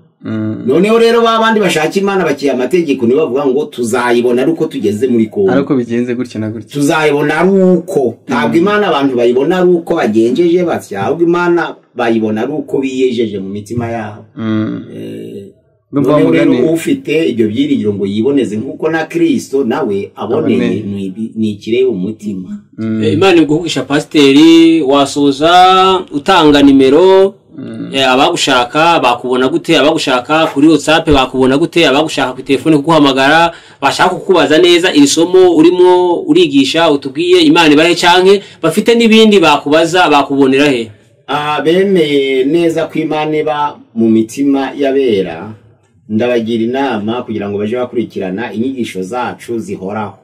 noneho rero babandi bashaka Imana bakiye amategeko ni bavuga ngo tuzayibona ari uko tugeze muri Kongo ariko bigenze gutya na gutya tuzayibona ari uko ntabwo Imana abantu bayibona ari uko bagenjeje batya ahubwo Imana bayibona ari uko biyejeje mu mitima yabo rero ufite ibyo byiringiro ngo yiboneze nkuko na Kristo nawe aboneye ni ikireba umutima Imana iguhugisha pasiteri wasoza utanga nimero abagushaka bakubona gute, abagushaka kuri WhatsApp bakubona gute, abagushaka ku telefone kuguhamagara bashaka kukubaza neza iri somo urimo urigisha utubwiye Imana ibahe canke bafite nibindi bakubaza bakubonera he? Bemeye neza ko Imana iba mu mitima y'abera, ndabagira inama kugira ngo baje bakurikirana inyigisho zacu zihoraho.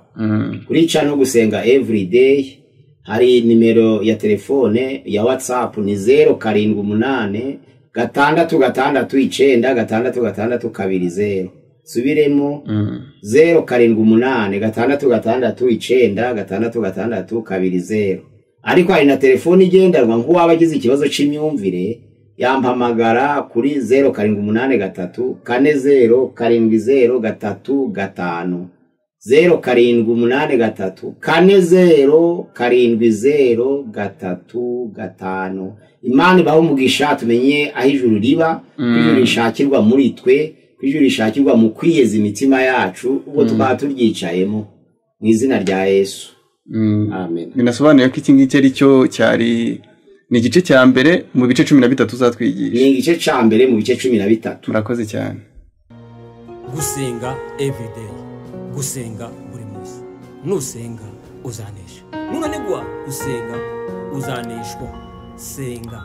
Kuri no gusenga everyday hari nimero ya telefone ya WhatsApp ni 078 669 subiremo 078 ariko hari na telefone igendanwa nk'uwabagize ikibazo c'imyumvire yampamagara kuri 078 407035 078 Imana ibaho umugisha tumenye aho ijuru riba, ijuru rishakirwa muri twe, ijuru rishakirwa mu kwiyeza imitima yacu ubwo tukaba turyicayemo mu izina rya Yesu. Amen. Binasobanuye ko iki ngiki ari cyo cyari ni igice cya mbere mu bice 13 uzatwigisha. Ni igice cya mbere mu bice 13. Murakoze cyane. Gusenga everyday. Gusenga buri munsi. Nusenga uzanesha. Nunanigwa gusenga uzaneshwa. Senga.